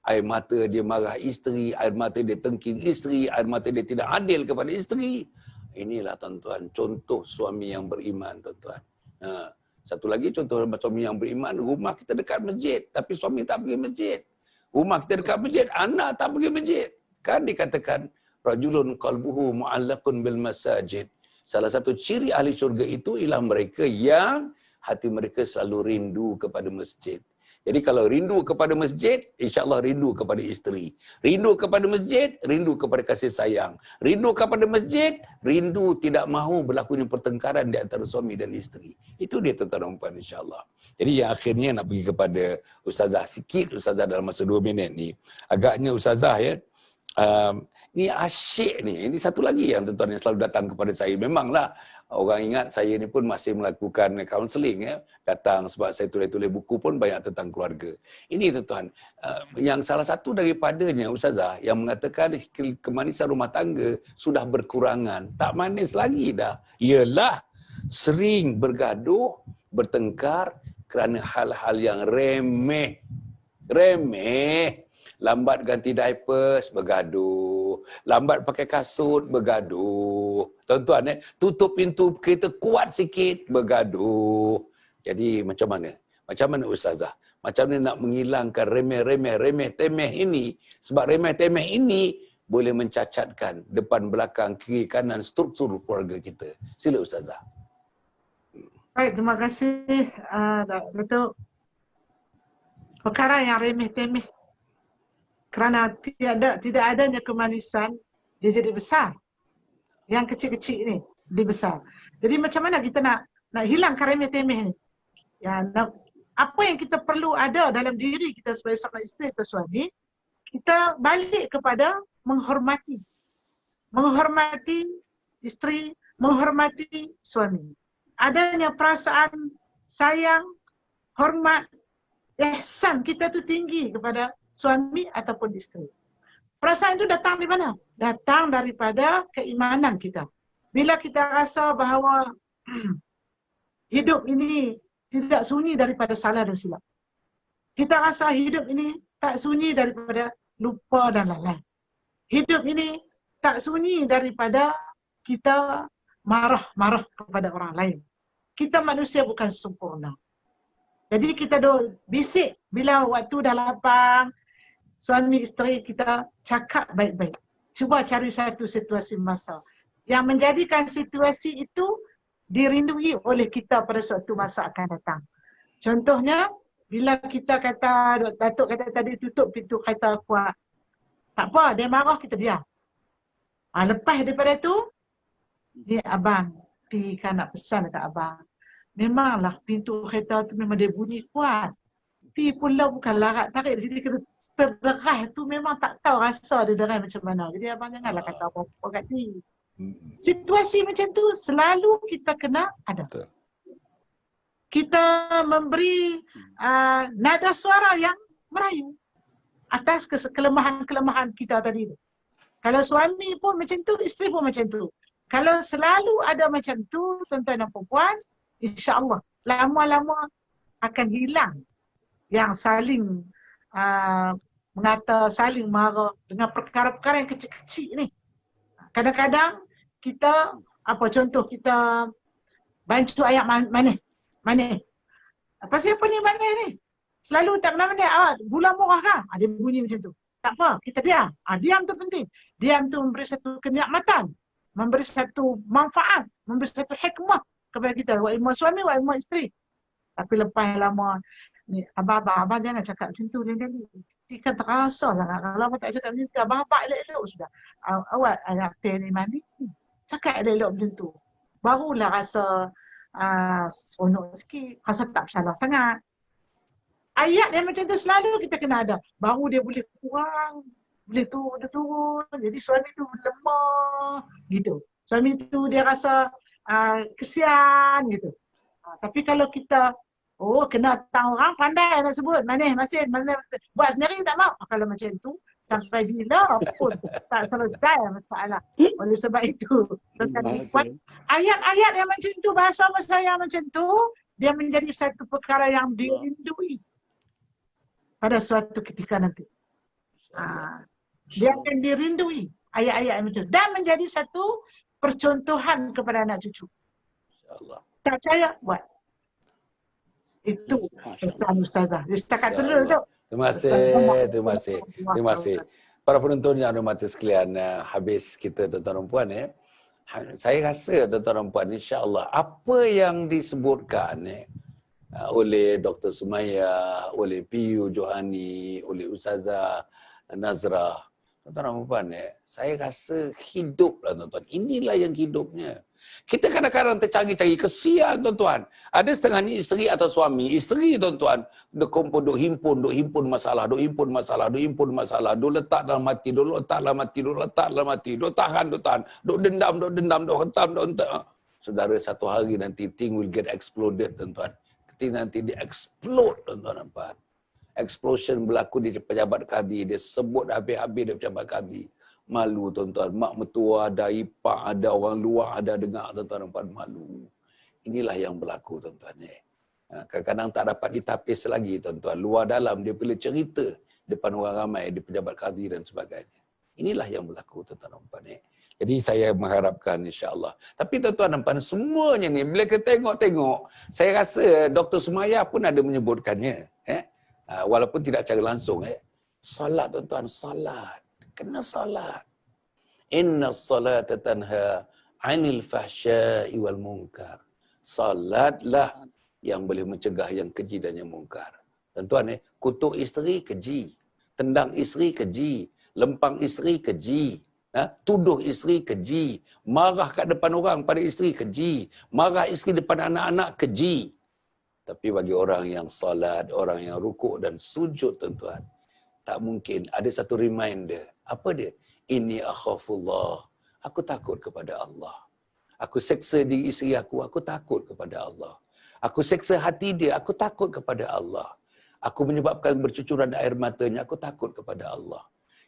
Air mata dia marah isteri, air mata dia tengking isteri, air mata dia tidak adil kepada isteri. Inilah, tuan-tuan, contoh suami yang beriman, tuan-tuan. Satu lagi contoh suami yang beriman, rumah kita dekat masjid, tapi suami tak pergi masjid. Rumah kita dekat masjid, anak tak pergi masjid. Kan dikatakan, rajulun qalbuhu mu'allaqun bil masajid. Salah satu ciri ahli syurga itu ialah mereka yang hati mereka selalu rindu kepada masjid. Jadi kalau rindu kepada masjid, insya-Allah rindu kepada isteri. Rindu kepada masjid, rindu kepada kasih sayang. Rindu kepada masjid, rindu tidak mahu berlakunya pertengkaran di antara suami dan isteri. Itu dia, tuan-tuan dan puan, insya-Allah. Jadi yang akhirnya nak pergi kepada Ustazah sikit, Ustazah dalam masa 2 minit ni. Agaknya Ustazah ni asyik ni. Ini satu lagi yang, tuan-tuan, yang selalu datang kepada saya. Memanglah orang ingat saya ni pun masih melakukan kaunseling, datang sebab saya tulis-tulis buku pun banyak tentang keluarga. Ini, tuan-tuan, yang salah satu daripadanya, Ustazah, yang mengatakan kemanisan rumah tangga sudah berkurangan, tak manis lagi dah, ialah sering bergaduh, bertengkar kerana hal-hal yang remeh. Lambat ganti diapers, bergaduh. Lambat pakai kasut, bergaduh. Tuan-tuan, tutup pintu kereta kuat sikit, bergaduh. Jadi macam mana? Macam mana, Ustazah? Macam mana nak menghilangkan remeh-temeh ini? Sebab remeh-temeh ini boleh mencacatkan depan, belakang, kiri, kanan struktur keluarga kita. Sila, Ustazah. Baik, terima kasih Datuk. Perkara yang remeh-temeh, kerana tidak adanya kemanisan, dia jadi besar. Yang kecil-kecil ni, dia besar. Jadi macam mana kita nak hilangkan remeh-temeh ni? Ya, apa yang kita perlu ada dalam diri kita sebagai seorang isteri atau suami, kita balik kepada menghormati. Menghormati isteri, menghormati suami. Adanya perasaan sayang, hormat, ihsan kita tu tinggi kepada suami ataupun isteri. Perasaan itu datang dari mana? Datang daripada keimanan kita. Bila kita rasa bahawa hidup ini tidak sunyi daripada salah dan silap. Kita rasa hidup ini tak sunyi daripada lupa dan lalai. Hidup ini tak sunyi daripada kita marah-marah kepada orang lain. Kita manusia bukan sempurna. Jadi kita bisik bila waktu dah lapang, suami isteri kita cakap baik-baik. Cuba cari satu situasi masa yang menjadikan situasi itu dirindui oleh kita pada suatu masa akan datang. Contohnya, bila kita kata, Datuk kata tadi tutup pintu kereta kuat. Tak apa, dia marah, kita diam. Lepas daripada tu, ni abang, kan nak pesan dekat abang. Memanglah pintu kereta tu memang dia bunyi kuat. Pula bukan larat tarik. Jadi kena terderas tu memang tak tahu rasa dia deras macam mana. Jadi abang janganlah kata apa-apa kat ni. Situasi macam tu selalu kita kena ada. Kita memberi nada suara yang merayu atas kelemahan-kelemahan kita tadi. Kalau suami pun macam tu, isteri pun macam tu. Kalau selalu ada macam tu, tuan-tuan dan puan, insya-Allah lama-lama akan hilang yang saling mengata, saling marah dengan perkara-perkara yang kecil-kecil ni. Kadang-kadang kita, contoh kita bantu ayat manis. Pasal apa ni manis ni? Selalu tak kena manis, gula murah kan? Dia bunyi macam tu. Tak apa, kita diam. Diam tu penting. Diam tu memberi satu kenikmatan, memberi satu manfaat, memberi satu hikmah kepada kita. Wa imma suami, wa imma isteri. Tapi lepas lama, ni abang jangan cakap macam tu lain-kali. Dia kan terasa sangat. Kalau abang tak cakap macam tu, abang elok-elok sudah. Awak ayat ni mandi, cakap elok-elok macam tu. Barulah rasa seronok sikit, rasa tak bersalah sangat. Ayat yang macam tu selalu kita kena ada. Baru dia boleh kurang, boleh turun. Jadi suami tu lemah gitu. Suami tu dia rasa kesian gitu. Tapi kalau kita kena tahu orang pandai nak sebut manis, masin, buat sendiri tak mau. Kalau macam tu sampai bila pun tak selesai masalah. Oleh sebab itu, ayat-ayat yang macam tu, bahasa saya macam tu, dia menjadi satu perkara yang dirindui pada suatu ketika nanti. Dia akan dirindui ayat-ayat macam tu dan menjadi satu percontohan kepada anak cucu. InsyaAllah. Tak percaya, buat. Itu pesan Ustazah. Setakat tu dulu. Terima kasih. Para penonton yang hormati sekalian, habis kita tuan-tuan dan puan saya rasa tuan-tuan dan puan, insya-Allah apa yang disebutkan oleh Dr. Sumaya, oleh PU Johani, oleh Ustazah Nazrah, tuan-tuan dan puan, saya rasa hiduplah tuan-tuan. Inilah yang hidupnya. Kita kadang-kadang tercari-cari, kesian tuan-tuan. Ada setengahnya isteri atau suami. Isteri tuan-tuan, duk himpun masalah, duk letak dalam hati, duk tahan, duk dendam, duk hentam. Saudara, satu hari nanti thing will get exploded tuan-tuan. Nanti dia explode tuan-tuan dan puan. Explosion berlaku di pejabat kadi, dia sebut habis-habis dia pejabat kadi. Malu tuan-tuan, mak mertua ada, ipar ada, orang luar ada dengar tuan-tuan dan puan, malu. Inilah yang berlaku tuan-tuan. Kadang-kadang tak dapat ditapis lagi tuan-tuan. Luar dalam dia boleh cerita depan orang ramai di pejabat kadi dan sebagainya. Inilah yang berlaku tuan-tuan dan puan. Jadi saya mengharapkan insya-Allah. Tapi tuan-tuan dan puan, semuanya ni bila kita tengok, saya rasa Dr. Sumaya pun ada menyebutkannya. Walaupun tidak secara langsung. Salat tuan-tuan, salat. Kena salat. Inna salata tanha 'anil fahsya'i wal munkar. Salatlah yang boleh mencegah yang keji dan yang mungkar. Tuan-tuan, kutuk isteri keji, tendang isteri keji, lempang isteri keji, tuduh isteri keji, marah kat depan orang pada isteri keji, marah isteri depan anak-anak keji. Tapi bagi orang yang salat, orang yang rukuk dan sujud tuan-tuan, tak mungkin. Ada satu reminder. Apa dia? Inni akhafullah. Aku takut kepada Allah. Aku seksa diri isteri aku takut kepada Allah. Aku seksa hati dia, aku takut kepada Allah. Aku menyebabkan bercucuran air matanya, aku takut kepada Allah.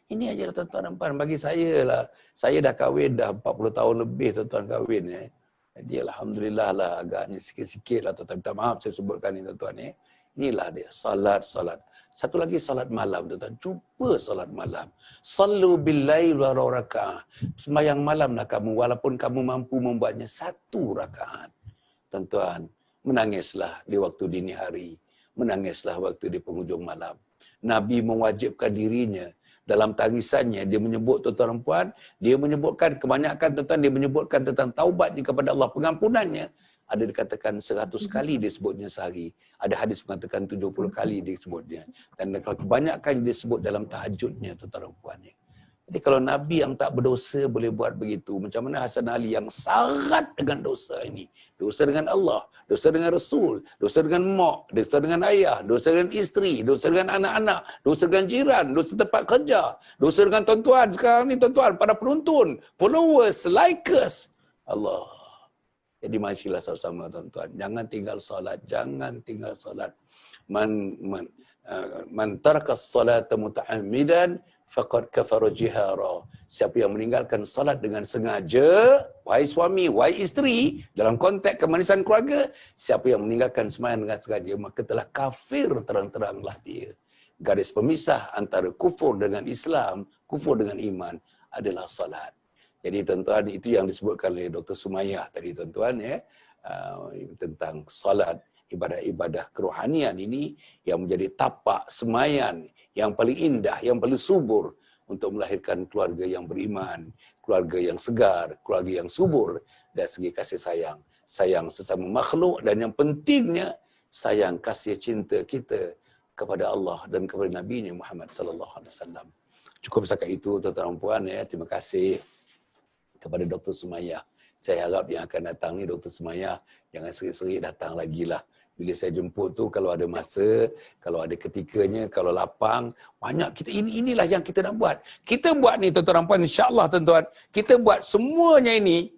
Ini aja tuan-tuan dan puan, bagi saya lah. Saya dah kahwin dah 40 tahun lebih tuan-tuan kahwin. Jadi alhamdulillah lah, agaknya sikit-sikit lah tuan-tuan. Minta maaf saya sebutkan ini tuan-tuan. Inilah dia, salat. Satu lagi salat malam tuan-tuan. Cuba salat malam. Sallu bil-lail wa raka'ah. Sembahyang malamlah kamu walaupun kamu mampu membuatnya 1 rakaat. Tuan-tuan, menangislah di waktu dini hari. Menangislah waktu di penghujung malam. Nabi mewajibkan dirinya dalam tangisannya, dia menyebut tuan-tuan dan puan, dia menyebutkan kebanyakan tuan-tuan, dia menyebutkan tentang taubatnya kepada Allah, pengampunannya. Ada dikatakan 100 kali disebutnya sehari. Ada hadis mengatakan 70 kali disebutnya. Dan kebanyakan disebut dalam tahajudnya tuan-tuan dan puan. Jadi kalau Nabi yang tak berdosa boleh buat begitu, macam mana Hasan Ali yang syarat dengan dosa ini? Dosa dengan Allah, dosa dengan Rasul, dosa dengan mak, dosa dengan ayah, dosa dengan isteri, dosa dengan anak-anak, dosa dengan jiran, dosa tempat kerja, dosa dengan tuan-tuan sekarang ni tuan-tuan, para penonton, followers, likers. Allah. Jadi marilah sama-sama tuan-tuan, jangan tinggal salat, Man taraka as-salata muta'ammidan faqad kafara jihara. Siapa yang meninggalkan salat dengan sengaja, wahai suami, wahai isteri, dalam konteks kemanisan keluarga, siapa yang meninggalkan sembahyang dengan sengaja, maka telah kafir terang-teranglah dia. Garis pemisah antara kufur dengan Islam, kufur dengan iman adalah salat. Jadi tuan-tuan, itu yang disebutkan oleh Dr. Sumayyah tadi tuan-tuan ya, tentang salat, ibadah-ibadah kerohanian ini yang menjadi tapak semayan yang paling indah, yang paling subur untuk melahirkan keluarga yang beriman, keluarga yang segar, keluarga yang subur dari segi kasih sayang. Sayang sesama makhluk dan yang pentingnya sayang kasih cinta kita kepada Allah dan kepada Nabi Muhammad sallallahu alaihi wasallam. Cukup setakat itu tuan-tuan dan puan ya. Terima kasih kepada Dr. Sumayyah. Saya harap yang akan datang ni Dr. Sumayyah jangan seri-seri datang lagi lah. Bila saya jemput tu kalau ada masa, kalau ada ketikanya, kalau lapang, banyak kita inilah yang kita nak buat. Kita buat ni tuan-tuan dan puan, insya-Allah tuan-tuan, kita buat semuanya ini,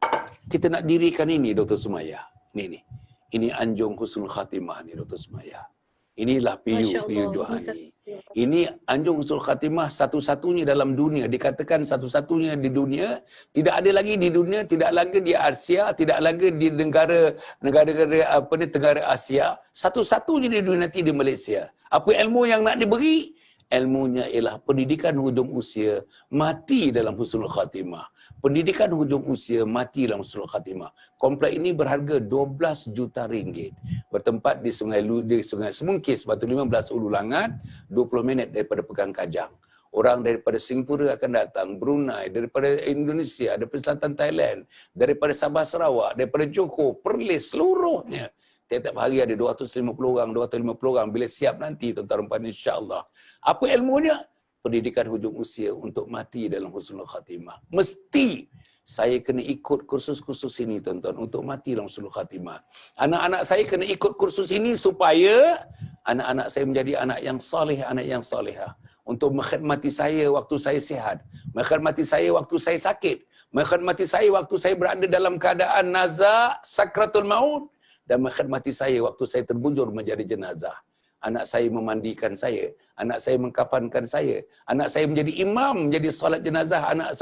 kita nak dirikan ini Dr. Sumayyah. Ni. Ini anjung husnul khatimah ni Dr. Sumayyah. Inilah PU Johani. Ini anjung husnul khatimah satu-satunya dalam dunia. Dikatakan satu-satunya di dunia. Tidak ada lagi di dunia, tidak lagi di Asia, tidak lagi di negara Tenggara Asia. Satu-satunya di dunia nanti di Malaysia. Apa ilmu yang nak diberi? Ilmunya ialah pendidikan hujung usia, mati dalam husnul khatimah. Pendidikan hujung usia, mati dalam husnul khatimah. Kompleks ini berharga 12 juta ringgit. Bertempat di Sungai Semungkis, Batu 15 Ulu Langat, 20 minit daripada Pekan Kajang. Orang daripada Singapura akan datang, Brunei, daripada Indonesia, daripada selatan Thailand, daripada Sabah Sarawak, daripada Johor, Perlis, seluruhnya. Tiap-tiap hari ada 250 orang, 250 orang. Bila siap nanti, tuan-tuan insya-Allah. Apa ilmunya? Pendidikan hujung usia untuk mati dalam husnul khatimah. Mesti saya kena ikut kursus-kursus ini, tuan-tuan, untuk mati dalam husnul khatimah. Anak-anak saya kena ikut kursus ini supaya anak-anak saya menjadi anak yang soleh, anak yang solehah. Untuk mengkhidmati saya waktu saya sihat. Mengkhidmati saya waktu saya sakit. Mengkhidmati saya waktu saya berada dalam keadaan nazak, sakratul maut. Dan mengkhidmati saya waktu saya terbujur menjadi jenazah. Anak saya memandikan saya, anak saya mengkafankan saya, anak saya menjadi imam, menjadi solat jenazah anak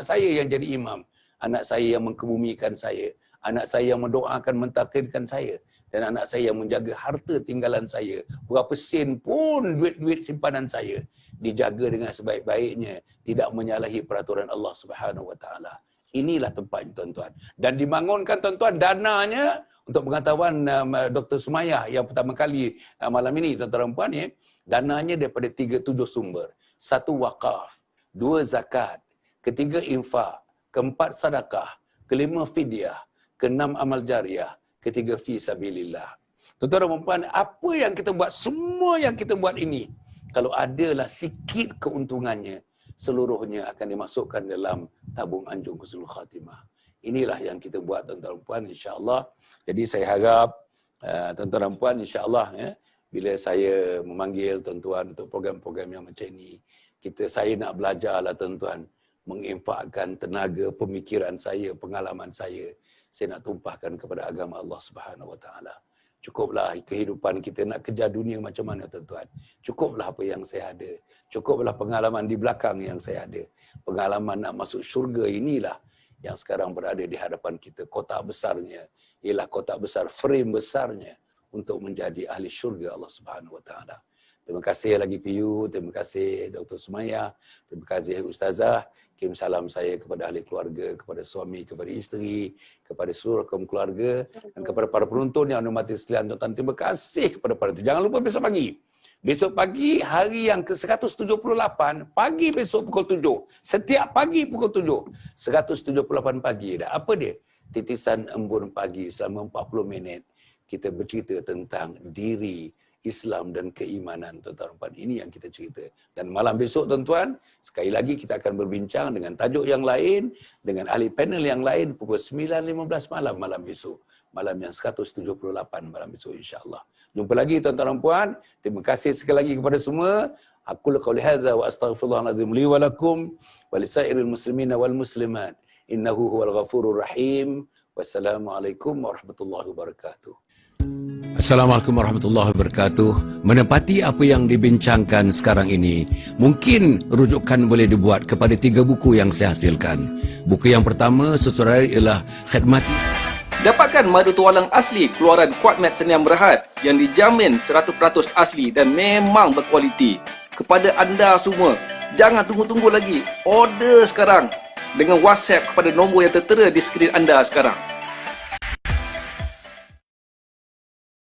saya yang jadi imam, anak saya yang mengkebumikan saya, anak saya yang mendoakan, mentakdirkan saya, dan anak saya yang menjaga harta tinggalan saya. Berapa sen pun duit-duit simpanan saya dijaga dengan sebaik-baiknya, tidak menyalahi peraturan Allah Subhanahu Wa Taala. Inilah tempatnya tuan-tuan. Dan dibangunkan tuan-tuan dananya untuk pengetahuan Dr. Sumayyah yang pertama kali malam ini tuan-tuan dan puan ya, dananya daripada 7 sumber. 1 wakaf, 2 zakat, 3 infak, 4 sedekah, 5 fidyah, 6 amal jariah, 3 fi sabilillah. Tuan-tuan dan puan, apa yang kita buat, semua yang kita buat ini, kalau adalah sikit keuntungannya, seluruhnya akan dimasukkan dalam tabung anjung husnul khatimah. Inilah yang kita buat tuan-tuan dan puan, insya-Allah. Jadi saya harap tuan-tuan dan puan insya-Allah ya, bila saya memanggil tuan-tuan untuk program-program yang macam ini, saya nak belajarlah tuan-tuan, menginfakkan tenaga, pemikiran saya, pengalaman saya nak tumpahkan kepada agama Allah Subhanahu Wa Taala. Cukuplah kehidupan kita nak kejar dunia macam mana tuan-tuan. Cukuplah apa yang saya ada. Cukuplah pengalaman di belakang yang saya ada. Pengalaman nak masuk syurga inilah yang sekarang berada di hadapan kita. Kotak besarnya ialah kotak besar, frame besarnya untuk menjadi ahli syurga Allah Subhanahu Wa Taala. Terima kasih lagi PU, terima kasih Dr. Sumayyah, terima kasih Ustazah. Kirim salam saya kepada ahli keluarga, kepada suami, kepada isteri, kepada seluruh kaum keluarga dan kepada para penonton yang hormati sekalian tuan-tuan. Terima kasih kepada para itu. Jangan lupa besok pagi. Besok pagi hari yang ke-178, pagi besok pukul 7. Setiap pagi pukul 7. 178 pagi dah. Apa dia? Titisan embun pagi selama 40 minit. Kita bercerita tentang diri Islam dan keimanan tuan-tuan. Ini yang kita cerita. Dan malam besok tuan-tuan, sekali lagi kita akan berbincang dengan tajuk yang lain, dengan ahli panel yang lain pukul 9.15 malam besok. Malam yang 178 malam besok insya-Allah. Jumpa lagi tuan-tuan dan puan. Terima kasih sekali lagi kepada semua. Aqul qouli hadza wa astaghfirullahal azim li wa lakum wa lisairil muslimin wal muslimat. Innahu huwal ghafurur rahim. Wassalamualaikum warahmatullahi wabarakatuh. Assalamualaikum warahmatullahi wabarakatuh. Menepati apa yang dibincangkan sekarang ini, mungkin rujukan boleh dibuat kepada 3 buku yang saya hasilkan. Buku yang pertama sesuai ialah Khidmati. Dapatkan madu tualang asli keluaran Kuatmat Seniam Berhad yang dijamin 100% asli dan memang berkualiti. Kepada anda semua, jangan tunggu-tunggu lagi. Order sekarang dengan WhatsApp kepada nombor yang tertera di skrin anda sekarang.